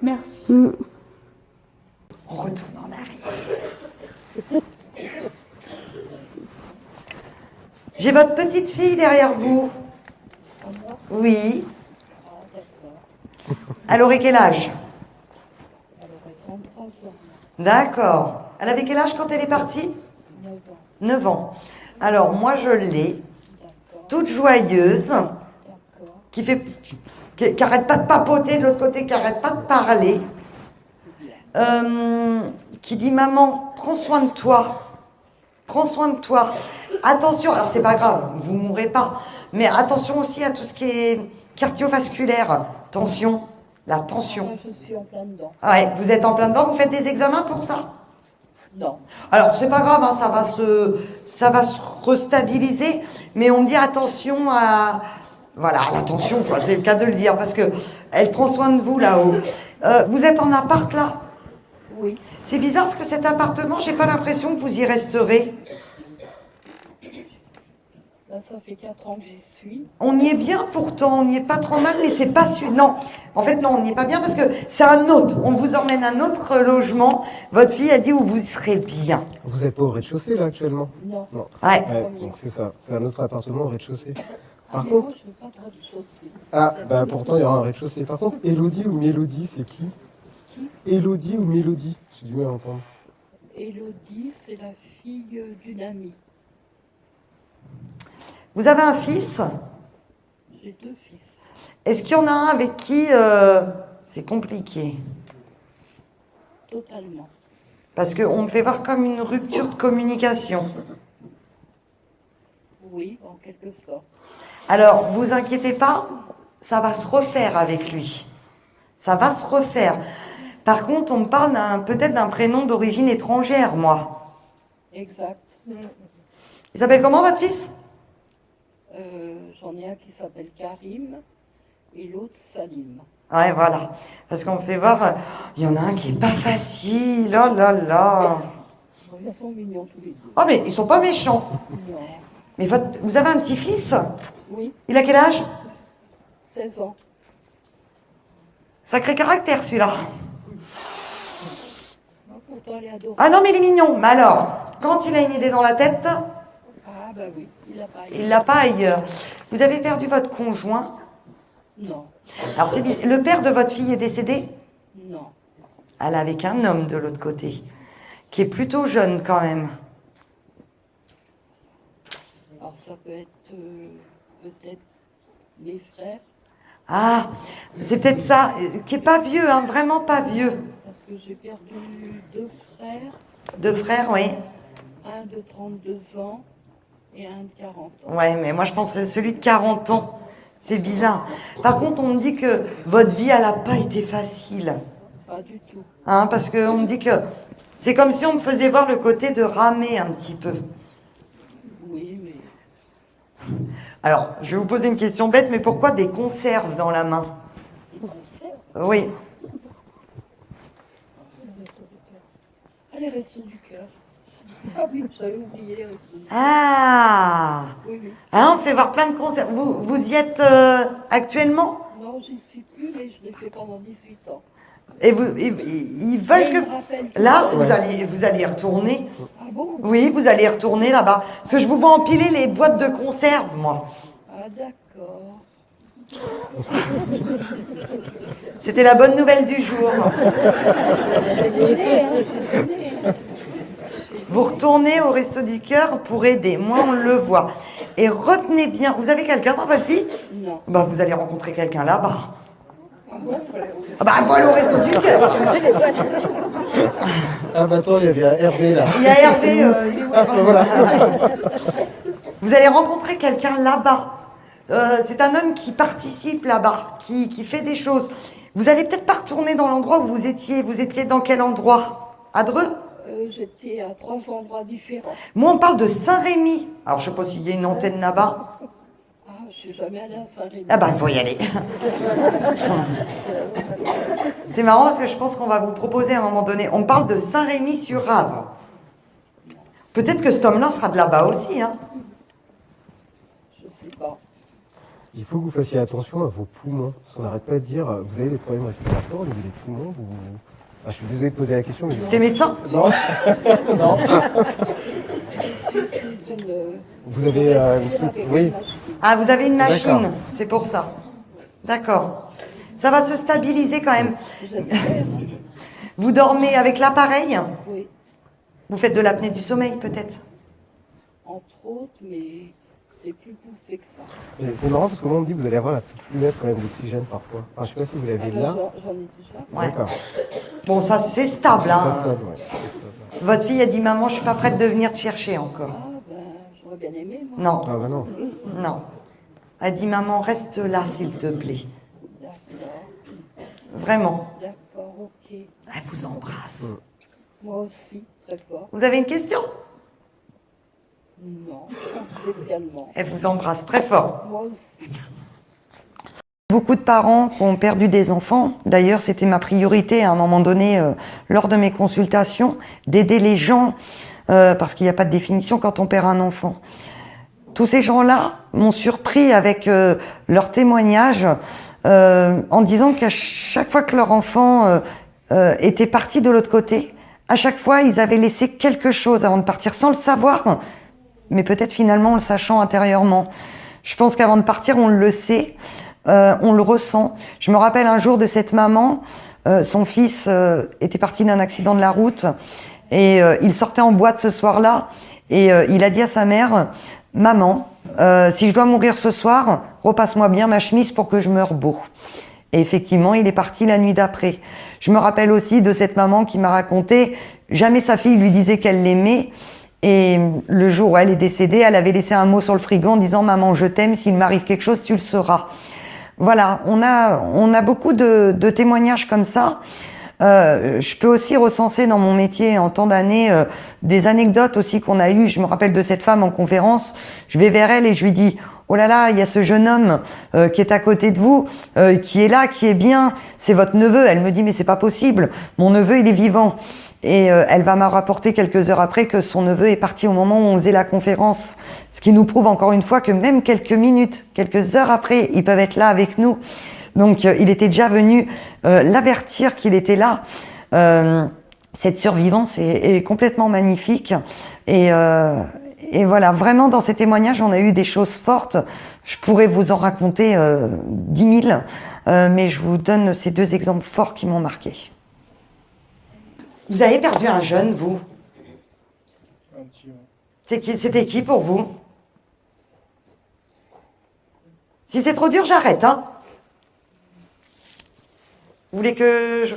Merci. On retourne en arrière. J'ai votre petite fille derrière vous. Oui. Elle aurait quel âge? Elle aurait 33 ans. D'accord. Elle avait quel âge quand elle est partie? 9 ans. 9 ans. Alors, moi, je l'ai, toute joyeuse, qui arrête pas de papoter de l'autre côté, qui arrête pas de parler, qui dit « Maman, prends soin de toi, prends soin de toi. Attention, alors c'est pas grave, vous ne mourrez pas, mais attention aussi à tout ce qui est cardiovasculaire. Tension, la tension. » Je suis en plein dedans. Ouais, vous êtes en plein dedans, vous faites des examens pour ça? Non. Alors, c'est pas grave, hein, ça va se restabiliser, mais on me dit attention à... Voilà, à la tension, quoi, c'est le cas de le dire, parce que elle prend soin de vous là-haut. Vous êtes en appart, là? Oui. C'est bizarre, parce que cet appartement, j'ai pas l'impression que vous y resterez. Là, ça fait 4 ans que j'y suis. On y est bien pourtant, on n'y est pas trop mal, mais c'est pas sûr. Non, en fait non, on n'y est pas bien parce que c'est un autre. On vous emmène à un autre logement. Votre fille a dit où vous serez bien. Vous n'êtes pas au rez-de-chaussée là actuellement? Non. Ouais. Donc c'est ça, c'est un autre appartement au rez-de-chaussée. Par Mais contre... moi, je veux pas de rez-de-chaussée. Ah, bah pourtant il y aura un rez-de-chaussée. Par contre, Élodie ou Mélodie, c'est qui? Élodie ou Mélodie? J'ai du mal à entendre. Élodie, c'est la fille d'une amie. Vous avez un fils? J'ai 2 fils. Est-ce qu'il y en a un avec qui c'est compliqué? Totalement. Parce qu'on me fait voir comme une rupture de communication. Oui, en quelque sorte. Alors, vous inquiétez pas, ça va se refaire avec lui. Ça va se refaire. Par contre, on me parle peut-être d'un prénom d'origine étrangère, moi. Exact. Il s'appelle comment, votre fils? J'en ai un qui s'appelle Karim et l'autre Salim. Ouais, voilà. Parce qu'on me fait voir, il y en a un qui est pas facile, oh là là. Ils sont mignons tous les deux. Oh, mais ils sont pas méchants. Non. Mais vous avez un petit-fils? Oui. Il a quel âge? 16 ans. Sacré caractère, celui-là. Pourtant, elle est adorable. Ah non, mais il est mignon. Mais alors, quand il a une idée dans la tête, Ah, bah oui, il l'a pas ailleurs. il l'a pas ailleurs. Vous avez perdu votre conjoint? Non. Alors, le père de votre fille est décédé? Non. Elle est avec un homme de l'autre côté, qui est plutôt jeune quand même. Alors, ça peut être peut-être mes frères. Ah, c'est peut-être ça, qui est pas vieux, hein, vraiment pas vieux. Parce que j'ai perdu 2 frères. 2 frères, oui. Un de 32 ans et un de 40 ans. Ouais, mais moi je pense que celui de 40 ans, c'est bizarre. Par contre, on me dit que votre vie, elle n'a pas été facile. Pas du tout. Hein, parce qu'on me dit que c'est comme si on me faisait voir le côté de ramer un petit peu. Oui, mais Alors, je vais vous poser une question bête, mais pourquoi des conserves dans la main? des conserves. Oui. Ah, les restos du cœur. Ah oui, j'avais oublié les restos du cœur. Ah, Oui, oui. hein, on me fait voir plein de conserves. Vous y êtes actuellement? Non, j'y suis plus, mais je l'ai fait pendant 18 ans. Et ils veulent Et ils me que... rappellent tout Là, ça. vous allez y retourner. Ah bon? Oui, vous allez y retourner là-bas. Parce que je vous vois empiler les boîtes de conserve, moi. Ah d'accord. C'était la bonne nouvelle du jour. J'ai donné, hein, j'ai donné. Vous retournez au Resto du Cœur pour aider. Moi, on le voit. Et retenez bien, vous avez quelqu'un dans votre vie? Non. Bah, vous allez rencontrer quelqu'un là-bas. Ah bon, Ah bah, faut aller au Resto du Cœur. Ah bah attends, il y avait un Hervé là. Il y a Hervé, il est où? Ah, bah, voilà. Vous allez rencontrer quelqu'un là-bas. C'est un homme qui participe là-bas, qui fait des choses. Vous allez peut-être pas retourner dans l'endroit où vous étiez. Vous étiez dans quel endroit? À Dreux? J'étais à 3 endroits différents. Moi, on parle de Saint-Rémy. Alors, je sais pas s'il y a une antenne là-bas. Ah, je suis jamais allée à Saint-Rémy. Ah bah, il faut y aller. C'est marrant parce que je pense qu'on va vous proposer à un moment donné. On parle de Saint-Rémy-sur-Rave. Peut-être que cet homme-là sera de là-bas aussi, hein. Je sais pas. Il faut que vous fassiez attention à vos poumons. Parce qu'on n'arrête pas de dire, vous avez des problèmes respiratoires au niveau des poumons. Ah, je suis désolé de poser la question. Mais... T'es médecin? Non. Non. Je suis une... Vous avez oui. Ah, vous avez une machine, D'accord. c'est pour ça. D'accord. Ça va se stabiliser quand même. J'espère. Vous dormez avec l'appareil? Oui, Vous faites de l'apnée du sommeil peut-être? entre autres, mais c'est plus poussé que ça. Et c'est marrant parce que moi on me dit que vous allez avoir la petite lunette quand même d'oxygène parfois. Enfin, je sais pas si vous l'avez là. J'en ai déjà. Ouais. D'accord. Bon, ça c'est stable, Ça, hein. c'est stable, ouais. C'est stable. Votre fille a dit, maman, je suis pas prête de venir te chercher encore. Ah, ben, j'aurais bien aimé, moi. Non, Ah bah non. non. Elle a dit, maman, reste là, s'il te plaît. D'accord, Vraiment. d'accord, ok. Elle vous embrasse. Moi aussi, très fort. Vous avez une question? Non, pas spécialement. Elle vous embrasse très fort. Moi aussi. Beaucoup de parents qui ont perdu des enfants, d'ailleurs c'était ma priorité à un moment donné lors de mes consultations, d'aider les gens, parce qu'il n'y a pas de définition quand on perd un enfant. Tous ces gens-là m'ont surpris avec leurs témoignages en disant qu'à chaque fois que leur enfant était parti de l'autre côté, à chaque fois ils avaient laissé quelque chose avant de partir sans le savoir, mais peut-être finalement en le sachant intérieurement. Je pense qu'avant de partir on le sait. On le ressent. Je me rappelle un jour de cette maman, son fils était parti d'un accident de la route et il sortait en boîte ce soir-là et il a dit à sa mère, maman, si je dois mourir ce soir, repasse-moi bien ma chemise pour que je meure beau. Et effectivement, il est parti la nuit d'après. Je me rappelle aussi de cette maman qui m'a raconté, jamais sa fille lui disait qu'elle l'aimait. Et le jour où elle est décédée, elle avait laissé un mot sur le frigo en disant « Maman, je t'aime, s'il m'arrive quelque chose, tu le sauras ». Voilà, on a beaucoup de témoignages comme ça. Je peux aussi recenser dans mon métier en tant d'années des anecdotes aussi qu'on a eues. Je me rappelle de cette femme en conférence, je vais vers elle et je lui dis « Oh là là, il y a ce jeune homme qui est à côté de vous, qui est là, qui est bien, c'est votre neveu. » Elle me dit « Mais c'est pas possible, mon neveu il est vivant. » Et elle va me rapporter quelques heures après que son neveu est parti au moment où on faisait la conférence. Ce qui nous prouve encore une fois que même quelques minutes, quelques heures après, ils peuvent être là avec nous. Donc il était déjà venu l'avertir qu'il était là. Cette survivance est complètement magnifique. Et voilà, vraiment dans ces témoignages, on a eu des choses fortes. Je pourrais vous en raconter 10 000, mais je vous donne ces 2 exemples forts qui m'ont marqué. Vous avez perdu un jeune, vous? C'était qui pour vous? Si c'est trop dur, j'arrête, hein? Vous voulez que je...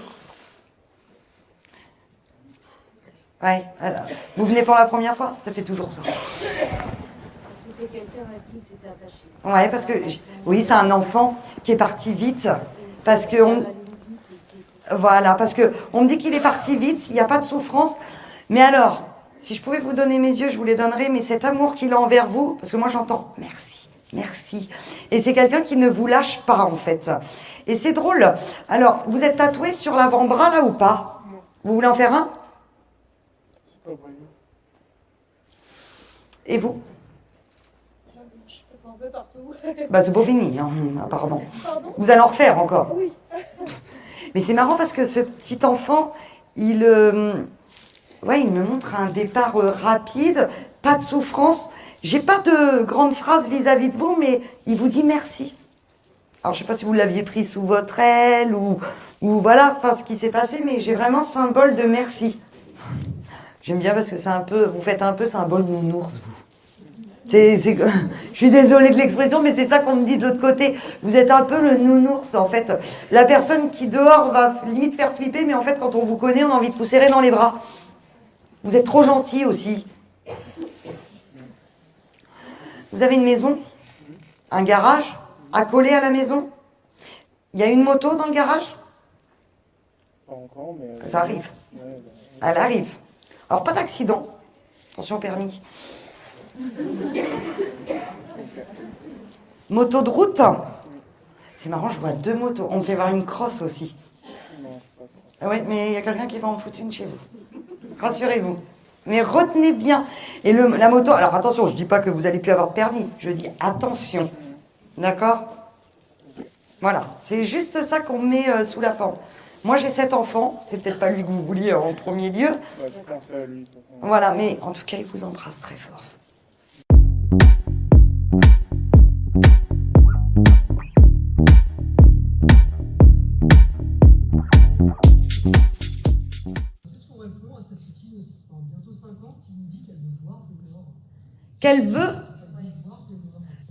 Ouais, alors, vous venez pour la première fois? Ça fait toujours ça. C'était quelqu'un à qui c'était attaché. Ouais, parce que... Oui, c'est un enfant qui est parti vite. Parce que... Voilà, parce que on me dit qu'il est parti vite, il n'y a pas de souffrance. Mais alors, si je pouvais vous donner mes yeux, je vous les donnerais, mais cet amour qu'il a envers vous, parce que moi j'entends « merci, merci ». Et c'est quelqu'un qui ne vous lâche pas, en fait. Et c'est drôle. Alors, vous êtes tatoué sur l'avant-bras, là, ou pas? Vous voulez en faire un? Et vous? Un peu partout. Bah, c'est pas fini, hein, apparemment. Pardon? Vous allez en refaire encore? Oui. Mais c'est marrant parce que ce petit enfant, il me montre un départ rapide, pas de souffrance. J'ai pas de grandes phrases vis-à-vis de vous, mais il vous dit merci. Alors, je sais pas si vous l'aviez pris sous votre aile ou voilà, enfin, ce qui s'est passé, mais j'ai vraiment symbole de merci. J'aime bien parce que c'est un peu, vous faites un peu symbole nounours, vous. Je suis désolée de l'expression, mais c'est ça qu'on me dit de l'autre côté. Vous êtes un peu le nounours, en fait. La personne qui, dehors, va limite faire flipper, mais en fait, quand on vous connaît, on a envie de vous serrer dans les bras. Vous êtes trop gentil aussi. Vous avez une maison? Un garage? Accolé à la maison? Il y a une moto dans le garage? Pas encore, mais... Ça arrive. Ouais, Elle arrive. Alors, pas d'accident. Attention, permis. Moto de route? C'est marrant, je vois 2 motos. On me fait voir une crosse aussi. Ah oui, mais il y a quelqu'un qui va en foutre une chez vous. Rassurez-vous. Mais retenez bien. Et la moto, alors attention, je ne dis pas que vous allez plus avoir de permis. Je dis attention. D'accord? Voilà, c'est juste ça qu'on met sous la forme. Moi, j'ai 7 enfants. C'est peut-être pas lui que vous vouliez en premier lieu. Ouais, je penserais à lui. De toute façon. Voilà, mais en tout cas, il vous embrasse très fort. Qu'est-ce qu'on répond à cette petite fille de bientôt 5 ans qui nous dit qu'elle veut voir des morts? Qu'elle veut?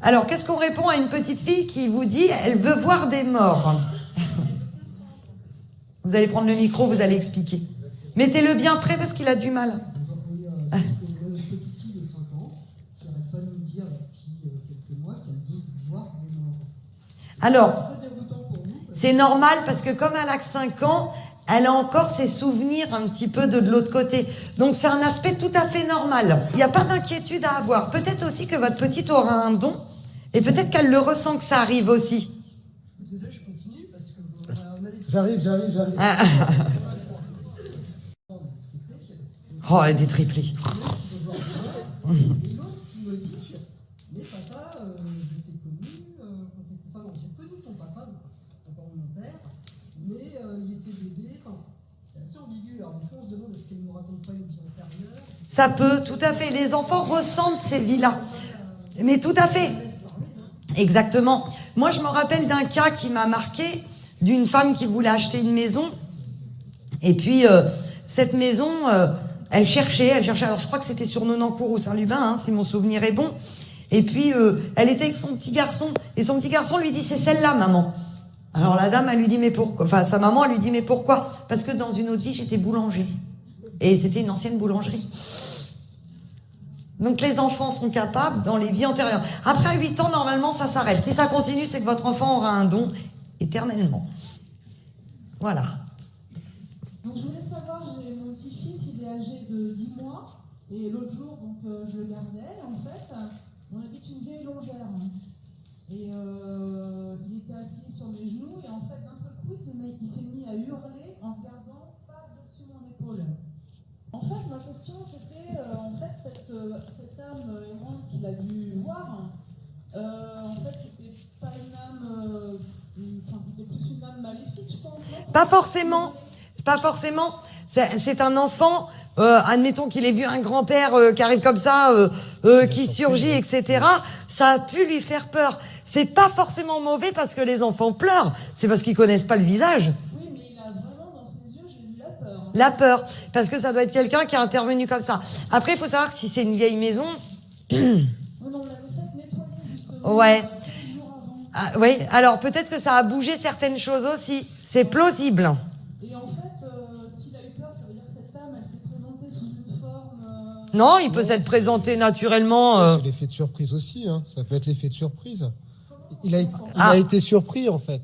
Alors, qu'est-ce qu'on répond à une petite fille qui vous dit elle veut voir des morts? Vous allez prendre le micro, vous allez expliquer. Mettez-le bien près parce qu'il a du mal. Une petite fille de 5 ans qui n'arrête pas de nous dire depuis quelques mois qu'elle veut voir des morts. Alors, c'est normal parce que comme elle a que 5 ans, elle a encore ses souvenirs un petit peu de l'autre côté. Donc c'est un aspect tout à fait normal. Il n'y a pas d'inquiétude à avoir. Peut-être aussi que votre petite aura un don et peut-être qu'elle le ressent que ça arrive aussi. Désolé, je continue parce que J'arrive. Oh, elle est des triplés. Et l'autre qui me dit, mais papa, je t'ai connu quand t'étais... Enfin non, j'ai connu ton papa, papa ou mon père, mais il était bébé, enfin, c'est assez ambigu. Alors des fois, on se demande est-ce qu'elle nous raconte pas une vie antérieure. Ça peut, tout à fait. Les enfants ressentent ces vies-là. Mais tout à fait. Exactement. Moi, je me rappelle d'un cas qui m'a marqué, d'une femme qui voulait acheter une maison. Et puis, cette maison, elle cherchait. Alors, je crois que c'était sur Nonancourt ou Saint-Lubin, hein, si mon souvenir est bon. Et puis, elle était avec son petit garçon. Et son petit garçon lui dit, c'est celle-là, maman. Alors, la dame, elle lui dit, mais pourquoi? Enfin, sa maman, elle lui dit, mais pourquoi? Parce que dans une autre vie, j'étais boulanger. Et c'était une ancienne boulangerie. Donc les enfants sont capables dans les vies antérieures. Après 8 ans, normalement, ça s'arrête. Si ça continue, c'est que votre enfant aura un don éternellement. Voilà. Donc je voulais savoir, j'ai mon petit-fils, il est âgé de 10 mois, et l'autre jour, donc je le gardais, et en fait, on habite une vieille longère. Et il était assis sur mes genoux, et en fait, d'un seul coup, il s'est mis à hurler en regardant par-dessus mon épaule. En fait, ma question, c'était, en fait, cette âme errante qu'il a dû voir, en fait, c'était pas une âme, enfin, c'était plus une âme maléfique, je pense, non? Pas forcément. C'est un enfant, admettons qu'il ait vu un grand-père qui arrive comme ça, qui surgit, etc. Ça a pu lui faire peur. C'est pas forcément mauvais parce que les enfants pleurent. C'est parce qu'ils connaissent pas le visage. Oui, mais il a vraiment, dans ses yeux, j'ai vu la peur. La peur, parce que ça doit être quelqu'un qui est intervenu comme ça. Après, il faut savoir que si c'est une vieille maison... On l'avait fait nettoyer, justement. Ouais. Ah, oui, alors peut-être que ça a bougé certaines choses aussi. C'est plausible. Et en fait, s'il a eu peur, ça veut dire que cette âme, elle s'est présentée sous une forme... Non, il peut s'être présenté naturellement. C'est l'effet de surprise aussi, hein. Ça peut être l'effet de surprise. Il a été surpris, en fait.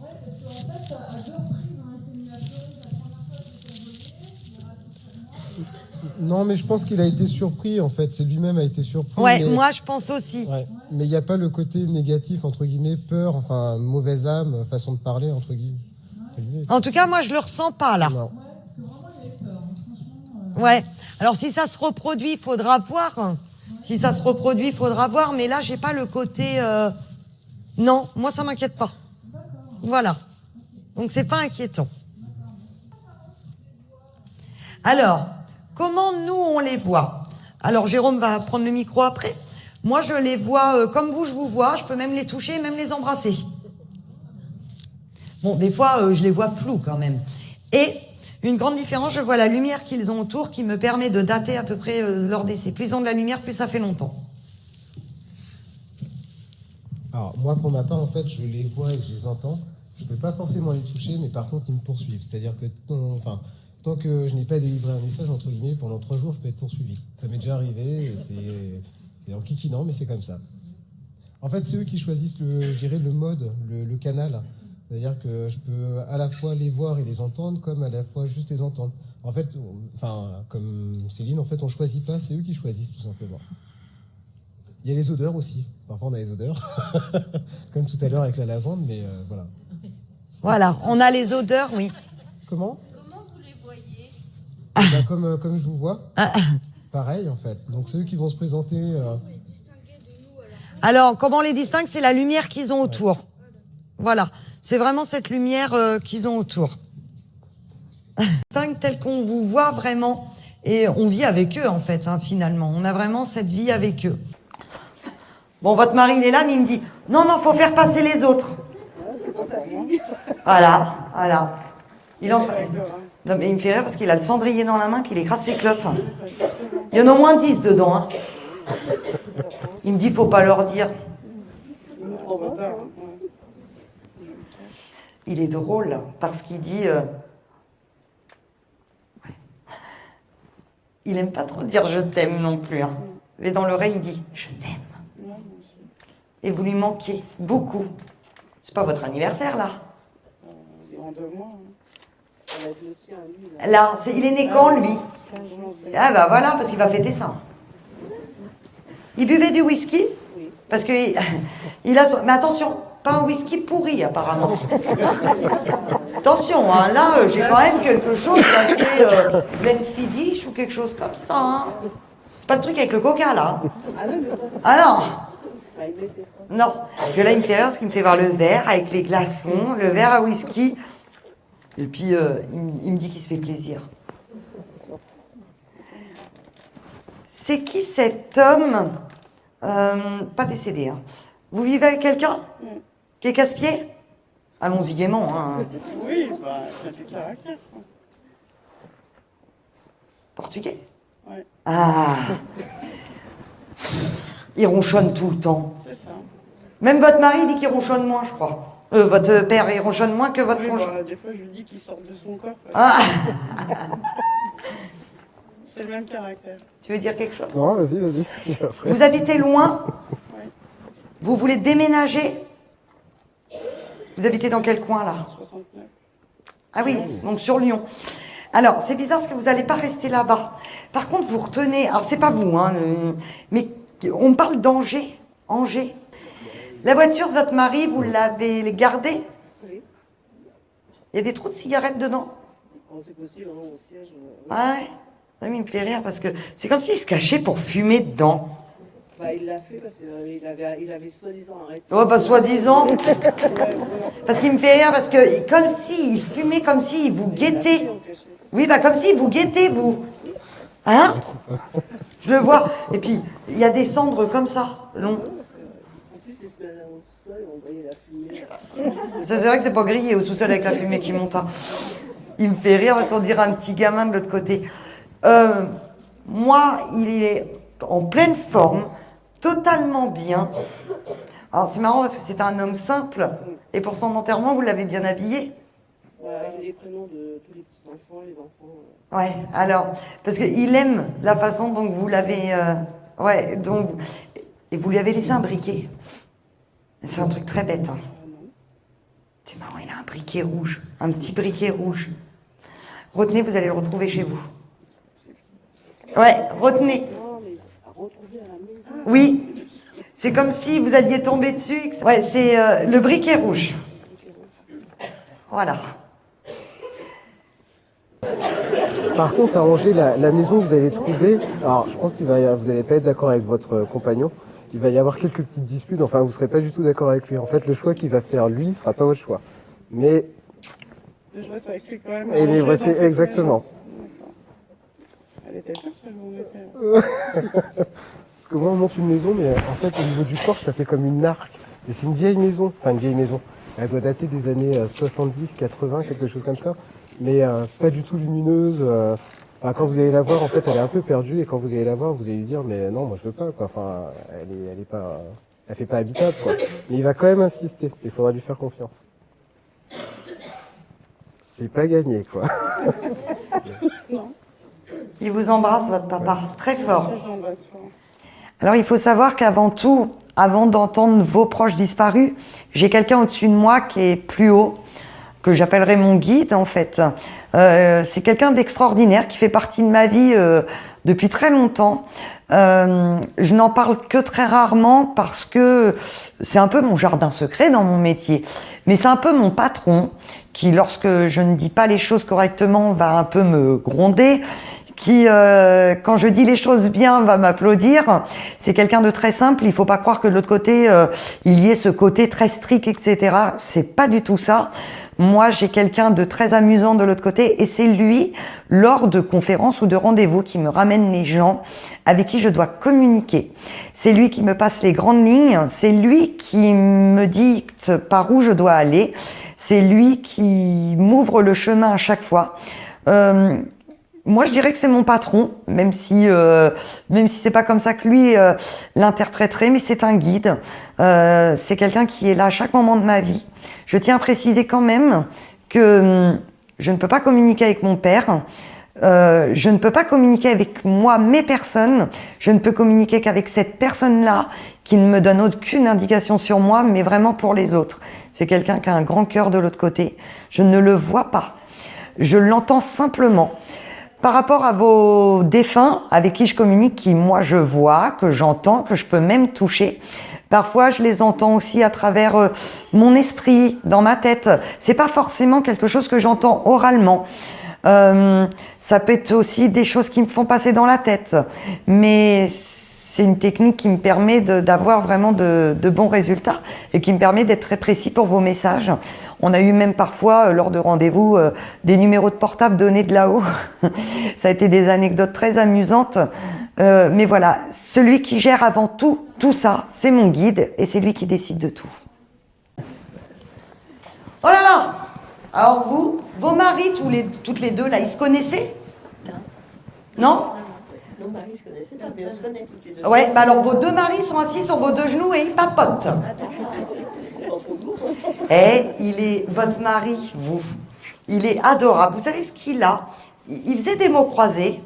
Ouais, parce qu'en fait, à deux reprises, on a essayé de m'appeler. La première fois, j'étais envolée, il est rassis sur moi. Non, mais je pense qu'il a été surpris, en fait. C'est lui-même a été surpris. Ouais, mais... moi je pense aussi. Ouais. Mais il n'y a pas le côté négatif, entre guillemets, peur, enfin, mauvaise âme, façon de parler, entre guillemets. En tout cas, moi je le ressens pas là. Non. Parce que vraiment, il a eu peur. Franchement... Ouais. Alors si ça se reproduit, il faudra voir. Si ça se reproduit, il faudra voir. Mais là, j'ai pas le côté... Non, moi ça m'inquiète pas. Voilà. Donc c'est pas inquiétant. Alors, comment nous on les voit? Alors Jérôme va prendre le micro après. Moi je les vois comme vous, je vous vois. Je peux même les toucher, même les embrasser. Bon, des fois je les vois flous quand même. Et une grande différence, je vois la lumière qu'ils ont autour qui me permet de dater à peu près leur décès. Plus ils ont de la lumière, plus ça fait longtemps. Alors, moi, pour ma part, en fait, je les vois et je les entends. Je ne peux pas forcément les toucher, mais par contre, ils me poursuivent. C'est-à-dire que tant que je n'ai pas délivré un message, entre guillemets, pendant 3 jours, je peux être poursuivi. Ça m'est déjà arrivé, c'est en kikinant, mais c'est comme ça. En fait, c'est eux qui choisissent, je dirais, le mode, le canal. C'est-à-dire que je peux à la fois les voir et les entendre, comme à la fois juste les entendre. En fait, comme Céline, en fait, on ne choisit pas, c'est eux qui choisissent, tout simplement. Il y a les odeurs aussi. Parfois, on a les odeurs. Comme tout à l'heure avec la lavande, mais voilà. Voilà, on a les odeurs, oui. Comment vous les voyez? Comme je vous vois. Pareil, en fait. Donc, c'est eux qui vont se présenter. Alors, comment on les distingue? C'est la lumière qu'ils ont autour. Voilà. C'est vraiment cette lumière qu'ils ont autour. Tel qu'on vous voit vraiment. Et on vit avec eux, en fait, hein, finalement. On a vraiment cette vie avec eux. Bon, votre mari, il est là, mais il me dit, non, faut faire passer les autres. Voilà. Non, mais il me fait rire parce qu'il a le cendrier dans la main, puis il écrase ses clopes. Il y en a au moins 10 dedans. Hein. Il me dit, faut pas leur dire. Il est drôle parce qu'il dit... Il aime pas trop dire je t'aime non plus. Hein. Mais dans l'oreille, il dit je t'aime. Et vous lui manquez beaucoup. C'est pas votre anniversaire, là. C'est en 2 mois. Elle a dit aussi à lui. Là, il est né quand, lui? Ah bah voilà, parce qu'il va fêter ça. Il buvait du whisky? Oui. Parce que il a... Mais attention, pas un whisky pourri, apparemment. Attention, hein, là, j'ai quand même quelque chose d'assez Glenfiddich ou quelque chose comme ça. Hein. C'est pas le truc avec le coca, là. Ah non. Non, parce que là, il me fait rire parce qu'il me fait voir le verre avec les glaçons, le verre à whisky. Et puis, il me dit qu'il se fait plaisir. C'est qui cet homme pas décédé, hein. Vous vivez avec quelqu'un qui est casse-pied? Allons-y gaiement. Hein. Oui, c'est du caractère. Portugais? Ouais. Ah. Il ronchonne tout le temps. C'est ça. Même votre mari dit qu'il ronchonne moins, je crois. Votre père, il ronchonne moins que votre conjoint. Des fois, je lui dis qu'il sort de son corps. Ah. C'est le même caractère. Tu veux dire quelque chose? Non, vas-y. Vous habitez loin? Oui. Vous voulez déménager? Vous habitez dans quel coin, là? 69. Ah oui, donc sur Lyon. Alors, c'est bizarre parce que vous n'allez pas rester là-bas. Par contre, vous retenez... Alors, c'est pas vous, hein, mais on parle d'Angers. Angers. La voiture de votre mari, vous l'avez gardée? Oui. Il y a des trous de cigarettes dedans? C'est possible, hein, au siège. Ouais. Il me fait rire parce que c'est comme s'il se cachait pour fumer dedans. Il l'a fait parce qu'il avait soi-disant arrêté. Oh, soi-disant. Parce qu'il me fait rire parce que comme s'il fumait, comme s'il vous guettait. Oui, comme s'il vous guettait, vous. Hein? Je le vois. Et puis, il y a des cendres comme ça, long. En plus, il se met au sous-sol et on voyait la fumée. C'est vrai que c'est pas grillé au sous-sol avec la fumée qui monte. Hein. Il me fait rire parce qu'on dirait un petit gamin de l'autre côté. Moi, il est en pleine forme, totalement bien. Alors c'est marrant parce que c'est un homme simple. Et pour son enterrement, vous l'avez bien habillé? J'ai les prénoms de tous les petits-enfants, les enfants. Ouais, alors, parce qu'il aime la façon dont vous l'avez... ouais, donc... Et vous lui avez laissé un briquet. C'est un truc très bête. Hein. C'est marrant, il a un briquet rouge. Un petit briquet rouge. Retenez, vous allez le retrouver chez vous. Ouais, retenez. Oui, c'est comme si vous alliez tomber dessus. Ouais, c'est le briquet rouge. Voilà. Par contre, à Angers, la maison que vous allez trouver, alors je pense que vous n'allez pas être d'accord avec votre compagnon, il va y avoir quelques petites disputes, enfin vous ne serez pas du tout d'accord avec lui. En fait, le choix qu'il va faire lui ne sera pas votre choix. Mais... Je reste avec lui quand même. Et les voici exactement. Elle était chère, ça, vous mettez. Parce que moi, on monte une maison, mais en fait, au niveau du porche, ça fait comme une arc. Et c'est une vieille maison, enfin une vieille maison. Elle doit dater des années 70, 80, quelque chose comme ça. Mais pas du tout lumineuse. Enfin, quand vous allez la voir, en fait, elle est un peu perdue. Et quand vous allez la voir, vous allez lui dire, mais non, moi je veux pas, quoi. Enfin, elle est pas, elle fait pas habitable, quoi. Mais il va quand même insister. Il faudra lui faire confiance. C'est pas gagné, quoi. Il vous embrasse, votre papa, très fort. Alors, il faut savoir qu'avant tout, avant d'entendre vos proches disparus, j'ai quelqu'un au-dessus de moi qui est plus haut, que j'appellerais mon guide, en fait. C'est quelqu'un d'extraordinaire qui fait partie de ma vie depuis très longtemps. Je n'en parle que très rarement parce que c'est un peu mon jardin secret dans mon métier. Mais c'est un peu mon patron qui, lorsque je ne dis pas les choses correctement, va un peu me gronder, qui, quand je dis les choses bien, va m'applaudir. C'est quelqu'un de très simple. Il faut pas croire que de l'autre côté, il y ait ce côté très strict, etc. C'est pas du tout ça. Moi, j'ai quelqu'un de très amusant de l'autre côté et c'est lui, lors de conférences ou de rendez-vous, qui me ramène les gens avec qui je dois communiquer. C'est lui qui me passe les grandes lignes, c'est lui qui me dicte par où je dois aller, c'est lui qui m'ouvre le chemin à chaque fois. Moi, je dirais que c'est mon patron, même si c'est pas comme ça que lui l'interpréterait, mais c'est un guide. C'est quelqu'un qui est là à chaque moment de ma vie. Je tiens à préciser quand même que je ne peux pas communiquer avec mon père. Je ne peux pas communiquer avec moi, mes personnes. Je ne peux communiquer qu'avec cette personne-là qui ne me donne aucune indication sur moi, mais vraiment pour les autres. C'est quelqu'un qui a un grand cœur de l'autre côté. Je ne le vois pas. Je l'entends simplement. Par rapport à vos défunts avec qui je communique, qui moi je vois, que j'entends, que je peux même toucher, parfois je les entends aussi à travers mon esprit, dans ma tête. C'est pas forcément quelque chose que j'entends oralement. Ça peut être aussi des choses qui me font passer dans la tête. Mais c'est une technique qui me permet d'avoir vraiment de bons résultats et qui me permet d'être très précis pour vos messages. On a eu même parfois, lors de rendez-vous, des numéros de portable donnés de là-haut. Ça a été des anecdotes très amusantes. Mais voilà, celui qui gère avant tout ça, c'est mon guide et c'est lui qui décide de tout. Oh là là! Alors vous, vos maris, toutes les deux, là, ils se connaissaient? Non? Nos maris se connaissaient pas, mais on se connaît toutes les deux. Ouais, bah alors vos deux maris sont assis sur vos deux genoux et ils papotent. Et votre mari, vous, il est adorable. Vous savez ce qu'il a? Il faisait des mots croisés,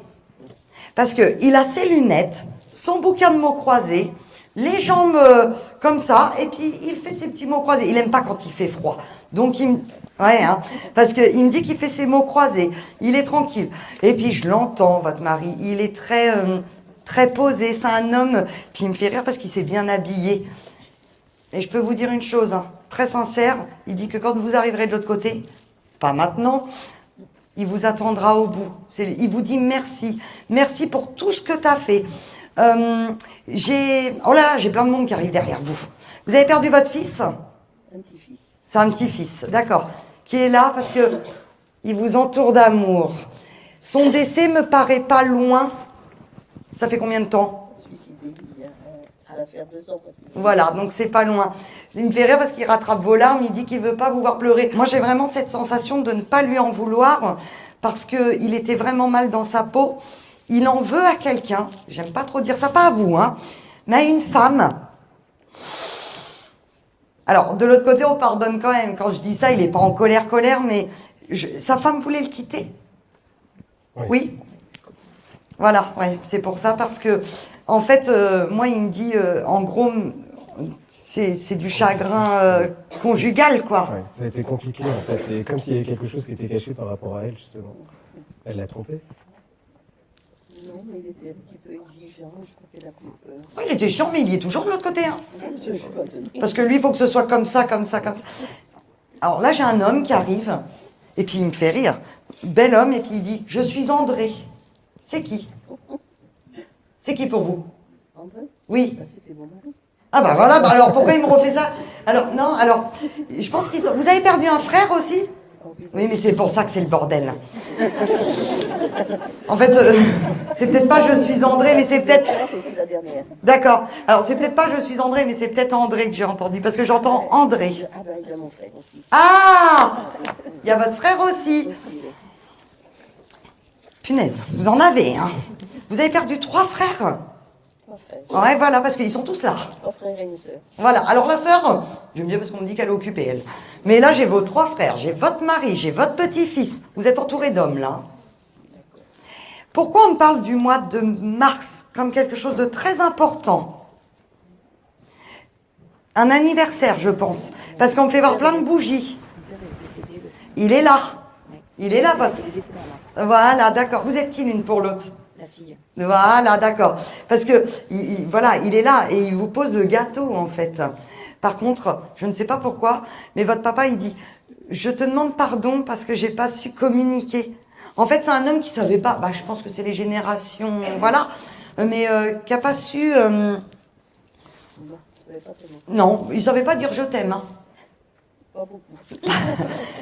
parce qu'il a ses lunettes, son bouquin de mots croisés, les jambes comme ça, et puis il fait ses petits mots croisés. Il aime pas quand il fait froid. Donc ouais, hein, parce qu'il me dit qu'il fait ses mots croisés. Il est tranquille. Et puis je l'entends, votre mari. Il est très posé. C'est un homme. Puis il me fait rire parce qu'il s'est bien habillé. Et je peux vous dire une chose, hein, très sincère. Il dit que quand vous arriverez de l'autre côté, pas maintenant, il vous attendra au bout. Il vous dit merci. Merci pour tout ce que tu as fait. Oh là là, j'ai plein de monde qui arrive derrière vous. Vous avez perdu votre fils ? Un petit-fils. C'est un petit-fils, d'accord. Qui est là parce que il vous entoure d'amour. Son décès me paraît pas loin. Ça fait combien de temps? Suicidé, ça va faire 2 ans. Voilà, donc c'est pas loin. Il me fait rire parce qu'il rattrape vos larmes, il dit qu'il veut pas vous voir pleurer. Moi, j'ai vraiment cette sensation de ne pas lui en vouloir parce qu'il était vraiment mal dans sa peau. Il en veut à quelqu'un, j'aime pas trop dire ça, pas à vous, hein, mais à une femme Alors, de l'autre côté, on pardonne quand même. Quand je dis ça, il n'est pas en colère, mais sa femme voulait le quitter. Oui. Voilà, ouais, c'est pour ça, parce que, en fait, moi, il me dit, en gros, c'est du chagrin conjugal, quoi. Ouais, ça a été compliqué, en fait. C'est comme s'il y avait quelque chose qui était caché par rapport à elle, justement. Elle l'a trompé. Non, mais il était un petit peu exigeant, je crois qu'elle a pris peur. Oui, il était chiant, mais il y est toujours de l'autre côté. Hein. Je suis pas étonnée. Parce que lui, il faut que ce soit comme ça, comme ça, comme ça. Alors là, j'ai un homme qui arrive, et puis il me fait rire. Bel homme, et puis il dit, je suis André. C'est qui? C'est qui pour vous? André? Oui. Bah, c'était mon mari. Ah bah voilà, bah alors pourquoi il me refait ça? Alors, non, alors, je pense qu'ils sont... Vous avez perdu un frère aussi? Oui, mais c'est pour ça que c'est le bordel. En fait, c'est peut-être pas je suis André, mais c'est peut-être... D'accord. Alors, c'est peut-être pas je suis André, mais c'est peut-être André que j'ai entendu, parce que j'entends André. Ah bah, il y a mon frère aussi. Ah! Il y a votre frère aussi. Punaise, vous en avez, hein. Vous avez perdu 3 frères? 3 frères. Ouais, voilà, parce qu'ils sont tous là. 3 frères et une sœur. Voilà, alors la sœur, j'aime bien parce qu'on me dit qu'elle est occupée, elle. Mais là, j'ai vos 3 frères, j'ai votre mari, j'ai votre petit-fils. Vous êtes entouré d'hommes, là. Pourquoi on me parle du mois de mars comme quelque chose de très important? Un anniversaire, je pense. Parce qu'on me fait voir plein de bougies. Il est là. Il est là, votre... Voilà, d'accord. Vous êtes qui l'une pour l'autre? La fille. Voilà, d'accord. Parce que, voilà, il est là et il vous pose le gâteau, en fait. Par contre, je ne sais pas pourquoi, mais votre papa, il dit, je te demande pardon parce que j'ai pas su communiquer. En fait, c'est un homme qui savait pas, bah, je pense que c'est les générations, voilà, mais qui a pas su... Non, il savait pas dire je t'aime. Hein. Pas beaucoup.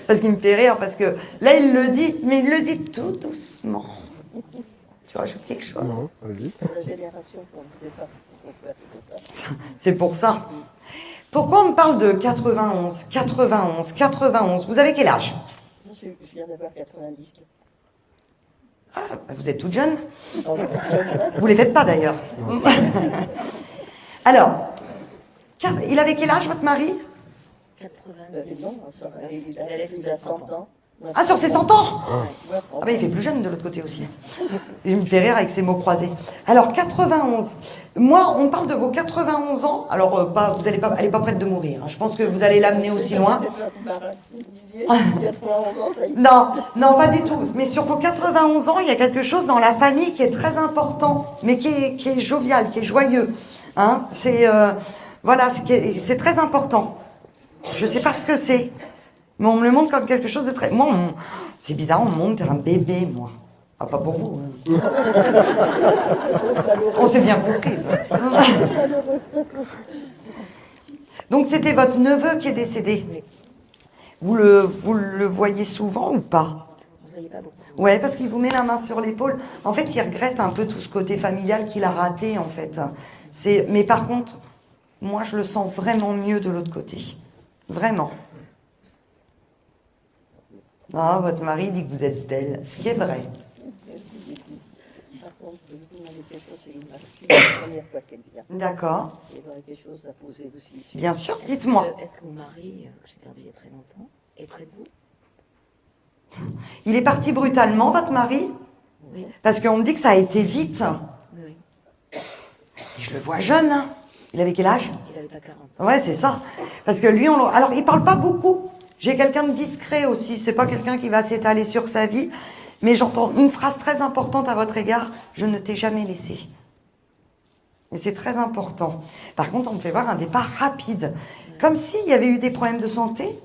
Parce qu'il me fait rire, parce que là, il le dit, mais il le dit tout doucement. Tu rajoutes quelque chose? Non, vas-y. La génération, on ne sait pas pourquoi c'est ça. C'est pour ça. Pourquoi on me parle de 91, 91, 91? Vous avez quel âge? Je viens d'avoir 90. Ah, vous êtes toute jeune. Vous les faites pas d'ailleurs. Alors, il avait quel âge votre mari? 80. Non, il a 100 ans. Ah, sur ses 100 ans? Ah ben il fait plus jeune de l'autre côté aussi. Il me fait rire avec ses mots croisés. Alors, 91. Moi, on parle de vos 91 ans. Alors, elle n'est pas prête de mourir. Hein. Je pense que vous allez l'amener aussi loin. Non, non, pas du tout. Mais sur vos 91 ans, il y a quelque chose dans la famille qui est très important, mais qui est jovial, qui est joyeux. Hein, voilà, c'est très important. Je ne sais pas ce que c'est, mais on me le montre comme quelque chose de très... Moi, c'est bizarre, on me montre un bébé, moi. Ah, pas pour vous. Hein. On s'est bien compris. Donc, c'était votre neveu qui est décédé. Vous le voyez souvent ou pas? Ouais, parce qu'il vous met la main sur l'épaule. En fait, il regrette un peu tout ce côté familial qu'il a raté, en fait. Mais par contre, moi, je le sens vraiment mieux de l'autre côté. Vraiment. Ah, votre mari dit que vous êtes belle, ce qui est vrai. Par contre, je vais vous demander quelque chose, c'est la première fois qu'elle vient. D'accord. Il y aurait quelque chose à poser aussi. Bien sûr, dites-moi. Est-ce que mon mari, que j'ai perdu il y a très longtemps, est près de vous? Il est parti brutalement, votre mari? Oui. Parce qu'on me dit que ça a été vite. Oui. Et je le vois jeune. Hein. Il avait quel âge? Il avait pas 40. Ouais, c'est ça. Parce que lui, alors, il parle pas beaucoup. J'ai quelqu'un de discret aussi. C'est pas quelqu'un qui va s'étaler sur sa vie. Mais j'entends une phrase très importante à votre égard. Je ne t'ai jamais laissé. Et c'est très important. Par contre, on me fait voir un départ rapide. Comme s'il y avait eu des problèmes de santé.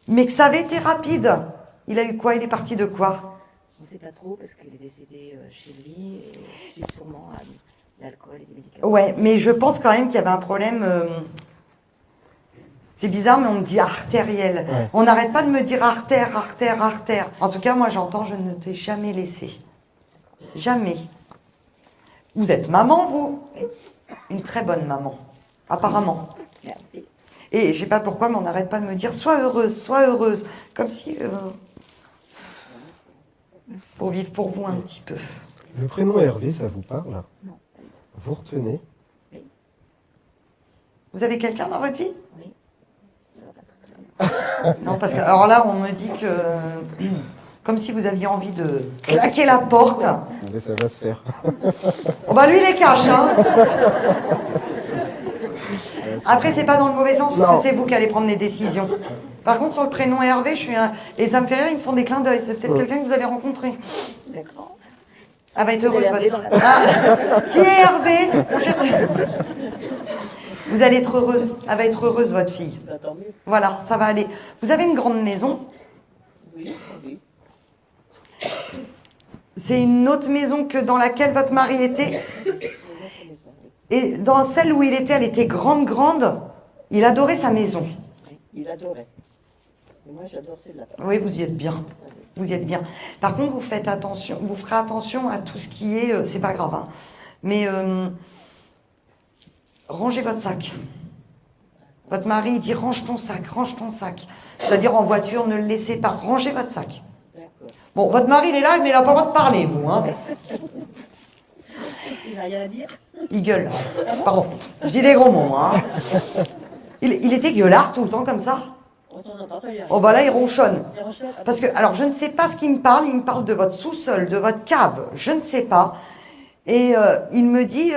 Mais que ça avait été rapide. Il a eu quoi? Il est parti de quoi? On ne sait pas trop parce qu'il est décédé chez lui et suite sûrement à l'alcool et des médicaments. Ouais, mais je pense quand même qu'il y avait un problème... C'est bizarre, mais on me dit artériel. Ouais. On n'arrête pas de me dire artère, artère, artère. En tout cas, moi j'entends, je ne t'ai jamais laissé. Jamais. Vous êtes maman, vous? Une très bonne maman, apparemment. Merci. Et je sais pas pourquoi, mais on n'arrête pas de me dire sois heureuse. Comme si... faut vivre pour vous un petit peu. Le prénom Hervé, ça vous parle? Non. Vous retenez? Oui. Vous avez quelqu'un dans votre vie? Oui. Non, parce que, alors là, on me dit que... Comme si vous aviez envie de claquer la porte. Mais ça va se faire. Oh bah lui, il les cache, hein. Après, c'est pas dans le mauvais sens, parce que c'est vous qui allez prendre les décisions. Par contre, sur le prénom Hervé, et ça me fait rire, ils me font des clins d'œil. C'est peut-être quelqu'un que vous allez rencontrer. D'accord. Elle va être heureuse, votre fille. Qui est Hervé? Vous allez être heureuse. Elle va être heureuse, votre fille. Bah, tant mieux. Voilà, ça va aller. Vous avez une grande maison? Oui, oui. C'est une autre maison que dans laquelle votre mari était? Et dans celle où il était, elle était grande, grande. Il adorait sa maison. Il adorait. Et moi, j'adore celle-là. Oui, vous y êtes bien. Vous y êtes bien. Par contre, vous faites attention, vous ferez attention à tout ce qui est... c'est pas grave, hein. Mais rangez votre sac. Votre mari dit range ton sac, range ton sac. C'est-à-dire en voiture, ne le laissez pas. Rangez votre sac. Bon, votre mari, il est là, mais il n'a pas le droit de parler, vous. Hein. Il n'a rien à dire. Il gueule. Pardon, je dis des gros mots. Hein. Il était gueulard tout le temps comme ça? Oh bah là, il ronchonne. Parce que, alors, je ne sais pas ce qu'il me parle. Il me parle de votre sous-sol, de votre cave. Je ne sais pas. Et il me dit,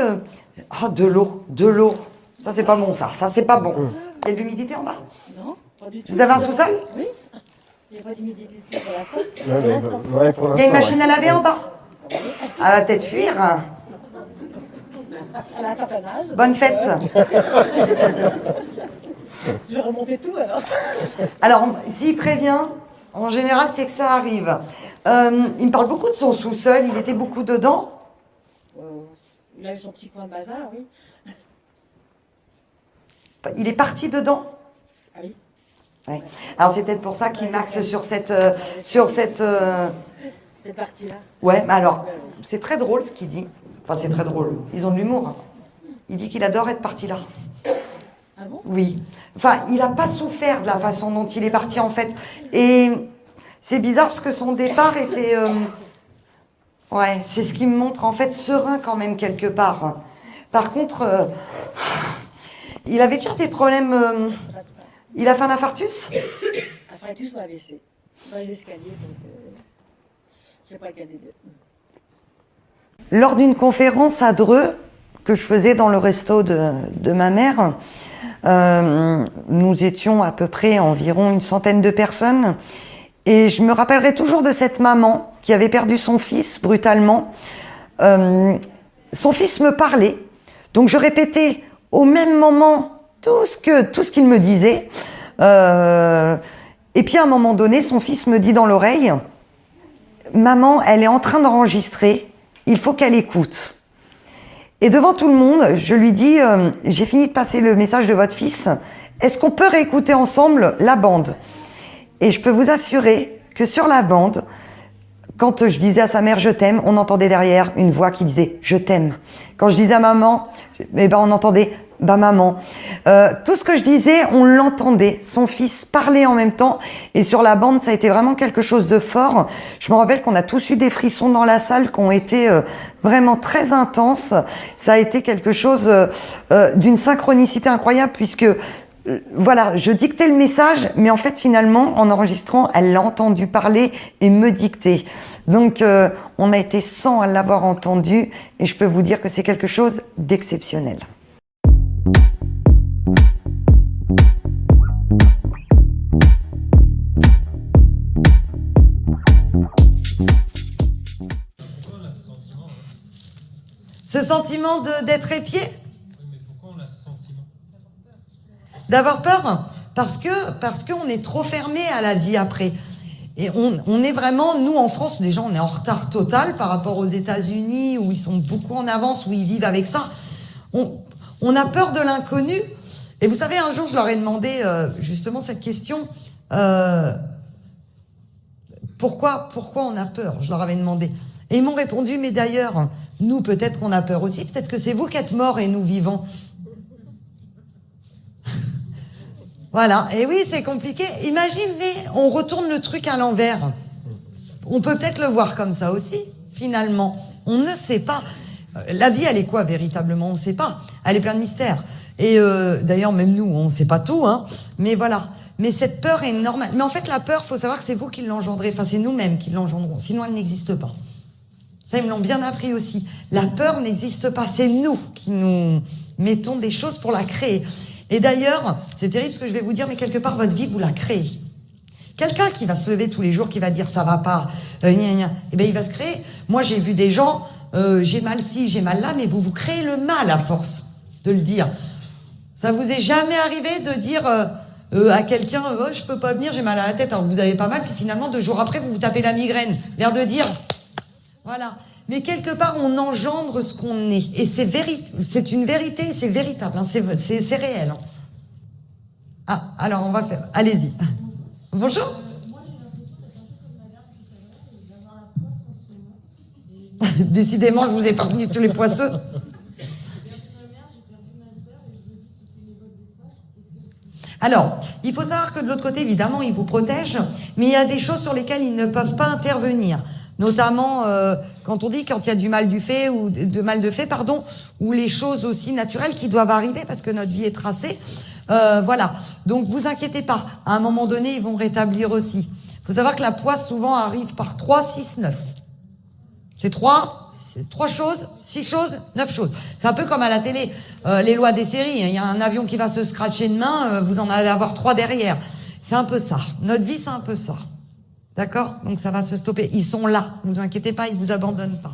de l'eau, de l'eau. Ça, c'est pas bon, ça. Ça, c'est pas bon. Il y a de l'humidité en bas? Non, pas du tout. Vous avez un sous-sol? Oui. Il n'y a pas d'humidité pour l'instant. Il y a une machine à laver en bas? Elle va peut-être fuir. Elle a un certain âge. Bonne fête. Je vais remonter tout alors. Alors, s'il prévient, en général, c'est que ça arrive. Il me parle beaucoup de son sous-sol, il était beaucoup dedans. Il a eu son petit coin de bazar, oui. Il est parti dedans? Ah oui. Ouais. Alors, c'est peut-être pour ça qu'il m'axe sur cette... Cette partie-là. Ouais, mais alors, c'est très drôle ce qu'il dit. Enfin, c'est très drôle. Ils ont de l'humour. Hein. Il dit qu'il adore être parti là. Ah bon? Oui. Enfin, il n'a pas souffert de la façon dont il est parti, en fait. Et c'est bizarre parce que son départ était... Ouais, c'est ce qui me montre, en fait, serein quand même, quelque part. Par contre, il avait déjà des problèmes... Il a fait un infarctus? Infarctus ou AVC. Dans les escaliers, donc... je sais pas lequel des deux. Lors d'une conférence à Dreux, que je faisais dans le resto de ma mère, nous étions à peu près environ une centaine de personnes. Et je me rappellerai toujours de cette maman qui avait perdu son fils brutalement. Son fils me parlait, donc je répétais au même moment tout ce qu'il me disait. Et puis à un moment donné, son fils me dit dans l'oreille, « Maman, elle est en train d'enregistrer, il faut qu'elle écoute. » Et devant tout le monde, je lui dis, « J'ai fini de passer le message de votre fils, est-ce qu'on peut réécouter ensemble la bande ?» Et je peux vous assurer que sur la bande, quand je disais à sa mère « je t'aime », on entendait derrière une voix qui disait « je t'aime ». Quand je disais à maman, eh ben on entendait « bah maman ». Tout ce que je disais, on l'entendait. Son fils parlait en même temps. Et sur la bande, ça a été vraiment quelque chose de fort. Je me rappelle qu'on a tous eu des frissons dans la salle qui ont été vraiment très intenses. Ça a été quelque chose d'une synchronicité incroyable puisque... Voilà, je dictais le message, mais en fait, finalement, en enregistrant, elle l'a entendu parler et me dicter. Donc, on a été 100 à l'avoir entendu, et je peux vous dire que c'est quelque chose d'exceptionnel. Ce sentiment d'être épié? D'avoir peur parce qu'on est trop fermé à la vie après. Et on est vraiment, nous en France, déjà on est en retard total par rapport aux États-Unis où ils sont beaucoup en avance, où ils vivent avec ça. On a peur de l'inconnu. Et vous savez, un jour je leur ai demandé justement cette question. Pourquoi on a peur? Je leur avais demandé. Et ils m'ont répondu, mais d'ailleurs, nous peut-être qu'on a peur aussi, peut-être que c'est vous qui êtes morts et nous vivons. Voilà, et oui, c'est compliqué. Imaginez, on retourne le truc à l'envers. On peut peut-être le voir comme ça aussi, finalement. On ne sait pas. La vie, elle est quoi, véritablement? On ne sait pas. Elle est pleine de mystères. Et d'ailleurs, même nous, on ne sait pas tout, hein. Mais voilà, Mais cette peur est normale. Mais en fait, la peur, faut savoir que c'est vous qui l'engendrez. Enfin, c'est nous-mêmes qui l'engendrons. Sinon, elle n'existe pas. Ça, ils me l'ont bien appris aussi. La peur n'existe pas. C'est nous qui nous mettons des choses pour la créer. Et d'ailleurs, c'est terrible ce que je vais vous dire, mais quelque part, votre vie, vous la créez. Quelqu'un qui va se lever tous les jours, qui va dire ça va pas, eh ben, il va se créer. Moi, j'ai vu des gens, j'ai mal ci, j'ai mal là, mais vous créez le mal à force de le dire. Ça vous est jamais arrivé de dire à quelqu'un, je peux pas venir, j'ai mal à la tête, alors que vous avez pas mal, puis finalement, 2 jours après, vous vous tapez la migraine. L'air de dire, voilà. Mais quelque part, on engendre ce qu'on est. Et c'est une vérité, c'est véritable, hein, c'est réel. Hein. Ah, alors on va faire, allez-y. Bonjour. Moi, j'ai l'impression d'être un peu comme madame tout à l'heure et d'avoir la poisse en ce moment. Décidément, je vous ai pas fini tous les poisseux. J'ai perdu ma mère, j'ai perdu ma sœur et je me dis si c'était mes bonnes étoiles. Alors, il faut savoir que de l'autre côté, évidemment, ils vous protègent, mais il y a des choses sur lesquelles ils ne peuvent pas intervenir. Notamment, quand il y a du mal du fait, ou ou les choses aussi naturelles qui doivent arriver parce que notre vie est tracée. Voilà. Donc, vous inquiétez pas. À un moment donné, ils vont rétablir aussi. Il faut savoir que la poisse, souvent, arrive par 3, 6, 9. C'est 3 choses, 6 choses, 9 choses. C'est un peu comme à la télé. Les lois des séries. Il y a un avion qui va se scratcher une main, vous en allez avoir 3 derrière. C'est un peu ça. Notre vie, c'est un peu ça. D'accord? Donc ça va se stopper. Ils sont là. Ne vous inquiétez pas, ils vous abandonnent pas.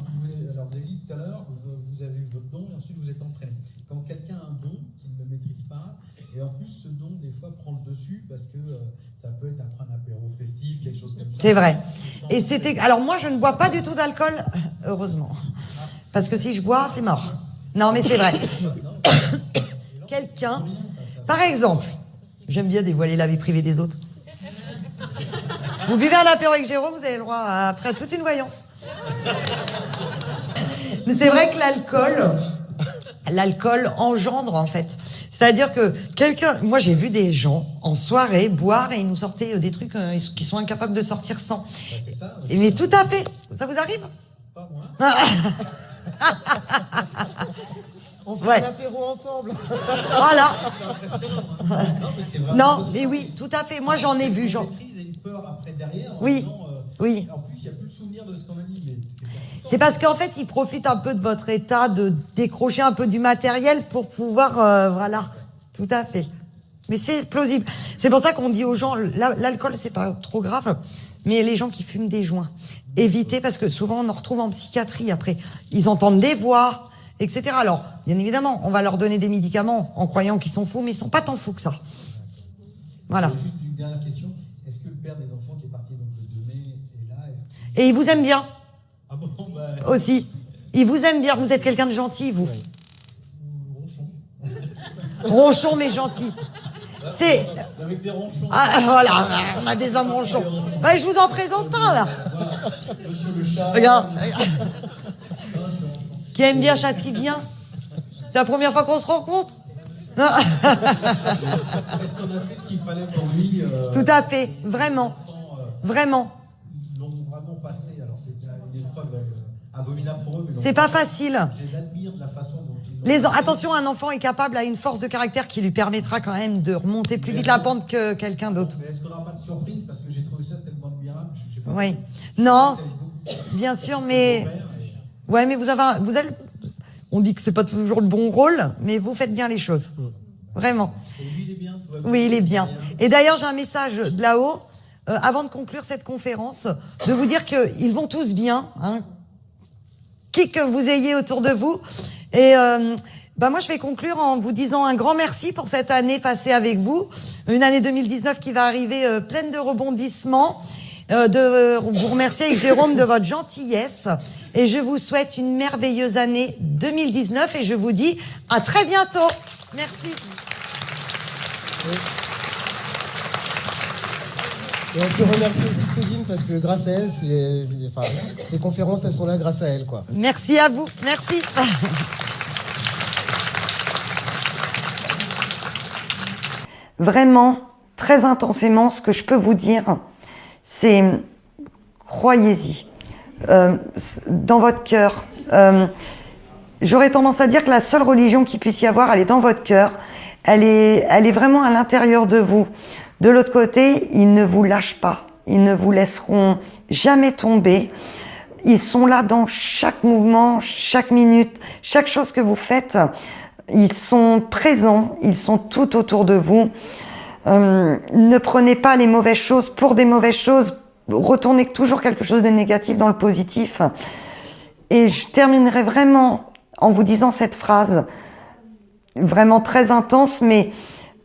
Alors vous avez dit tout à l'heure, vous avez eu votre don et ensuite vous êtes entraîné. Quand quelqu'un a un don qu'il ne maîtrise pas, et en plus ce don des fois prend le dessus parce que ça peut être après un apéro festif, quelque chose comme ça. C'est vrai. Et c'était. Alors moi je ne bois pas du tout d'alcool, heureusement. Parce que si je bois, c'est mort. Non mais c'est vrai. Quelqu'un, par exemple, j'aime bien dévoiler la vie privée des autres. Vous buvez un apéro avec Jérôme, vous avez le droit après toute une voyance. Mais c'est vrai que l'alcool engendre en fait. C'est-à-dire que moi j'ai vu des gens en soirée boire et ils nous sortaient des trucs qui sont incapables de sortir sans. Mais tout à fait. Ça vous arrive? Pas moi. On fait un apéro ensemble. Voilà. C'est impressionnant. Hein. Non, mais oui, tout à fait. Moi j'en ai vu. Peur après derrière. Oui, oui. En plus, il n'y a plus le souvenir de ce qu'on a dit. Mais c'est parce qu'en fait, ils profitent un peu de votre état, de décrocher un peu du matériel pour pouvoir, voilà, tout à fait. Mais c'est plausible. C'est pour ça qu'on dit aux gens, l'alcool, c'est pas trop grave, mais les gens qui fument des joints, évitez parce que souvent on en retrouve en psychiatrie après. Ils entendent des voix, etc. Alors, bien évidemment, on va leur donner des médicaments en croyant qu'ils sont fous, mais ils sont pas tant fous que ça. Voilà. Juste une dernière question. Est-ce que le père des enfants qui est parti donc le 2 mai est là? Et il vous aime bien. Ah bon, aussi. Il vous aime bien. Vous êtes quelqu'un de gentil, vous. Ronchon, mais gentil. C'est. Avec des ronchons. Ah, voilà, on a des hommes ronchons. Ouais, je vous en présente un, là. Monsieur le chat. Regarde. Qui aime bien, châtie bien. C'est la première fois qu'on se rencontre. Est-ce qu'on a fait ce qu'il fallait pour lui? Tout à fait, vraiment. Vraiment. Ils l'ont vraiment passé. Alors, c'était une épreuve abominable pour eux. C'est pas facile. Je les admire de la façon dont Attention, un enfant est capable, a une force de caractère qui lui permettra quand même de remonter plus vite la pente que quelqu'un d'autre. Mais est-ce qu'on n'aura pas de surprise? Parce que j'ai trouvé ça tellement admirable. Oui. Non, bien sûr, mais. Ouais, mais vous avez. On dit que c'est pas toujours le bon rôle, mais vous faites bien les choses. Vraiment. Et lui, il est bien. Oui, il est bien. Et d'ailleurs, j'ai un message de là-haut, avant de conclure cette conférence, de vous dire qu'ils vont tous bien, hein, qui que vous ayez autour de vous. Et moi, je vais conclure en vous disant un grand merci pour cette année passée avec vous, une année 2019 qui va arriver pleine de rebondissements, de vous remercier avec Jérôme de votre gentillesse. Et je vous souhaite une merveilleuse année 2019 et je vous dis à très bientôt. Merci. Et on peut remercier aussi Céline parce que grâce à elle, ces conférences, elles sont là grâce à elle, quoi. Merci à vous. Merci. Vraiment, très intensément, ce que je peux vous dire, c'est croyez-y. Dans votre cœur. J'aurais tendance à dire que la seule religion qu'il puisse y avoir, elle est dans votre cœur. Elle est vraiment à l'intérieur de vous. De l'autre côté, ils ne vous lâchent pas. Ils ne vous laisseront jamais tomber. Ils sont là dans chaque mouvement, chaque minute, chaque chose que vous faites. Ils sont présents, ils sont tout autour de vous. Ne prenez pas les mauvaises choses pour des mauvaises choses. Retournez toujours quelque chose de négatif dans le positif. Et je terminerai vraiment en vous disant cette phrase, vraiment très intense, mais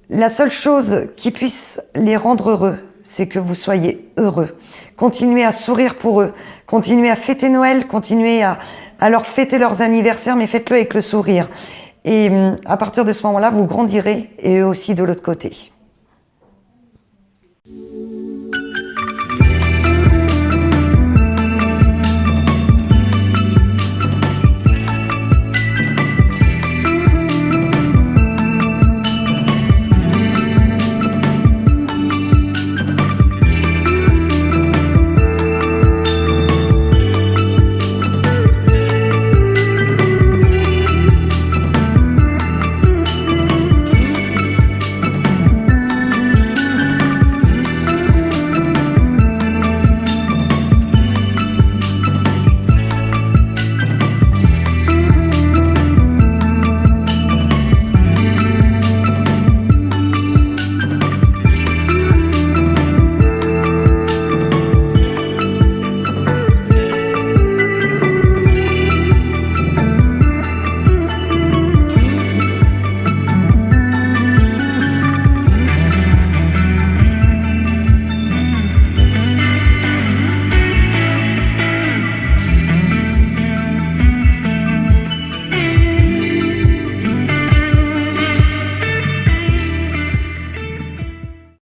la seule chose qui puisse les rendre heureux, c'est que vous soyez heureux. Continuez à sourire pour eux, continuez à fêter Noël, continuez à leur fêter leurs anniversaires, mais faites-le avec le sourire. Et à partir de ce moment-là, vous grandirez et eux aussi de l'autre côté.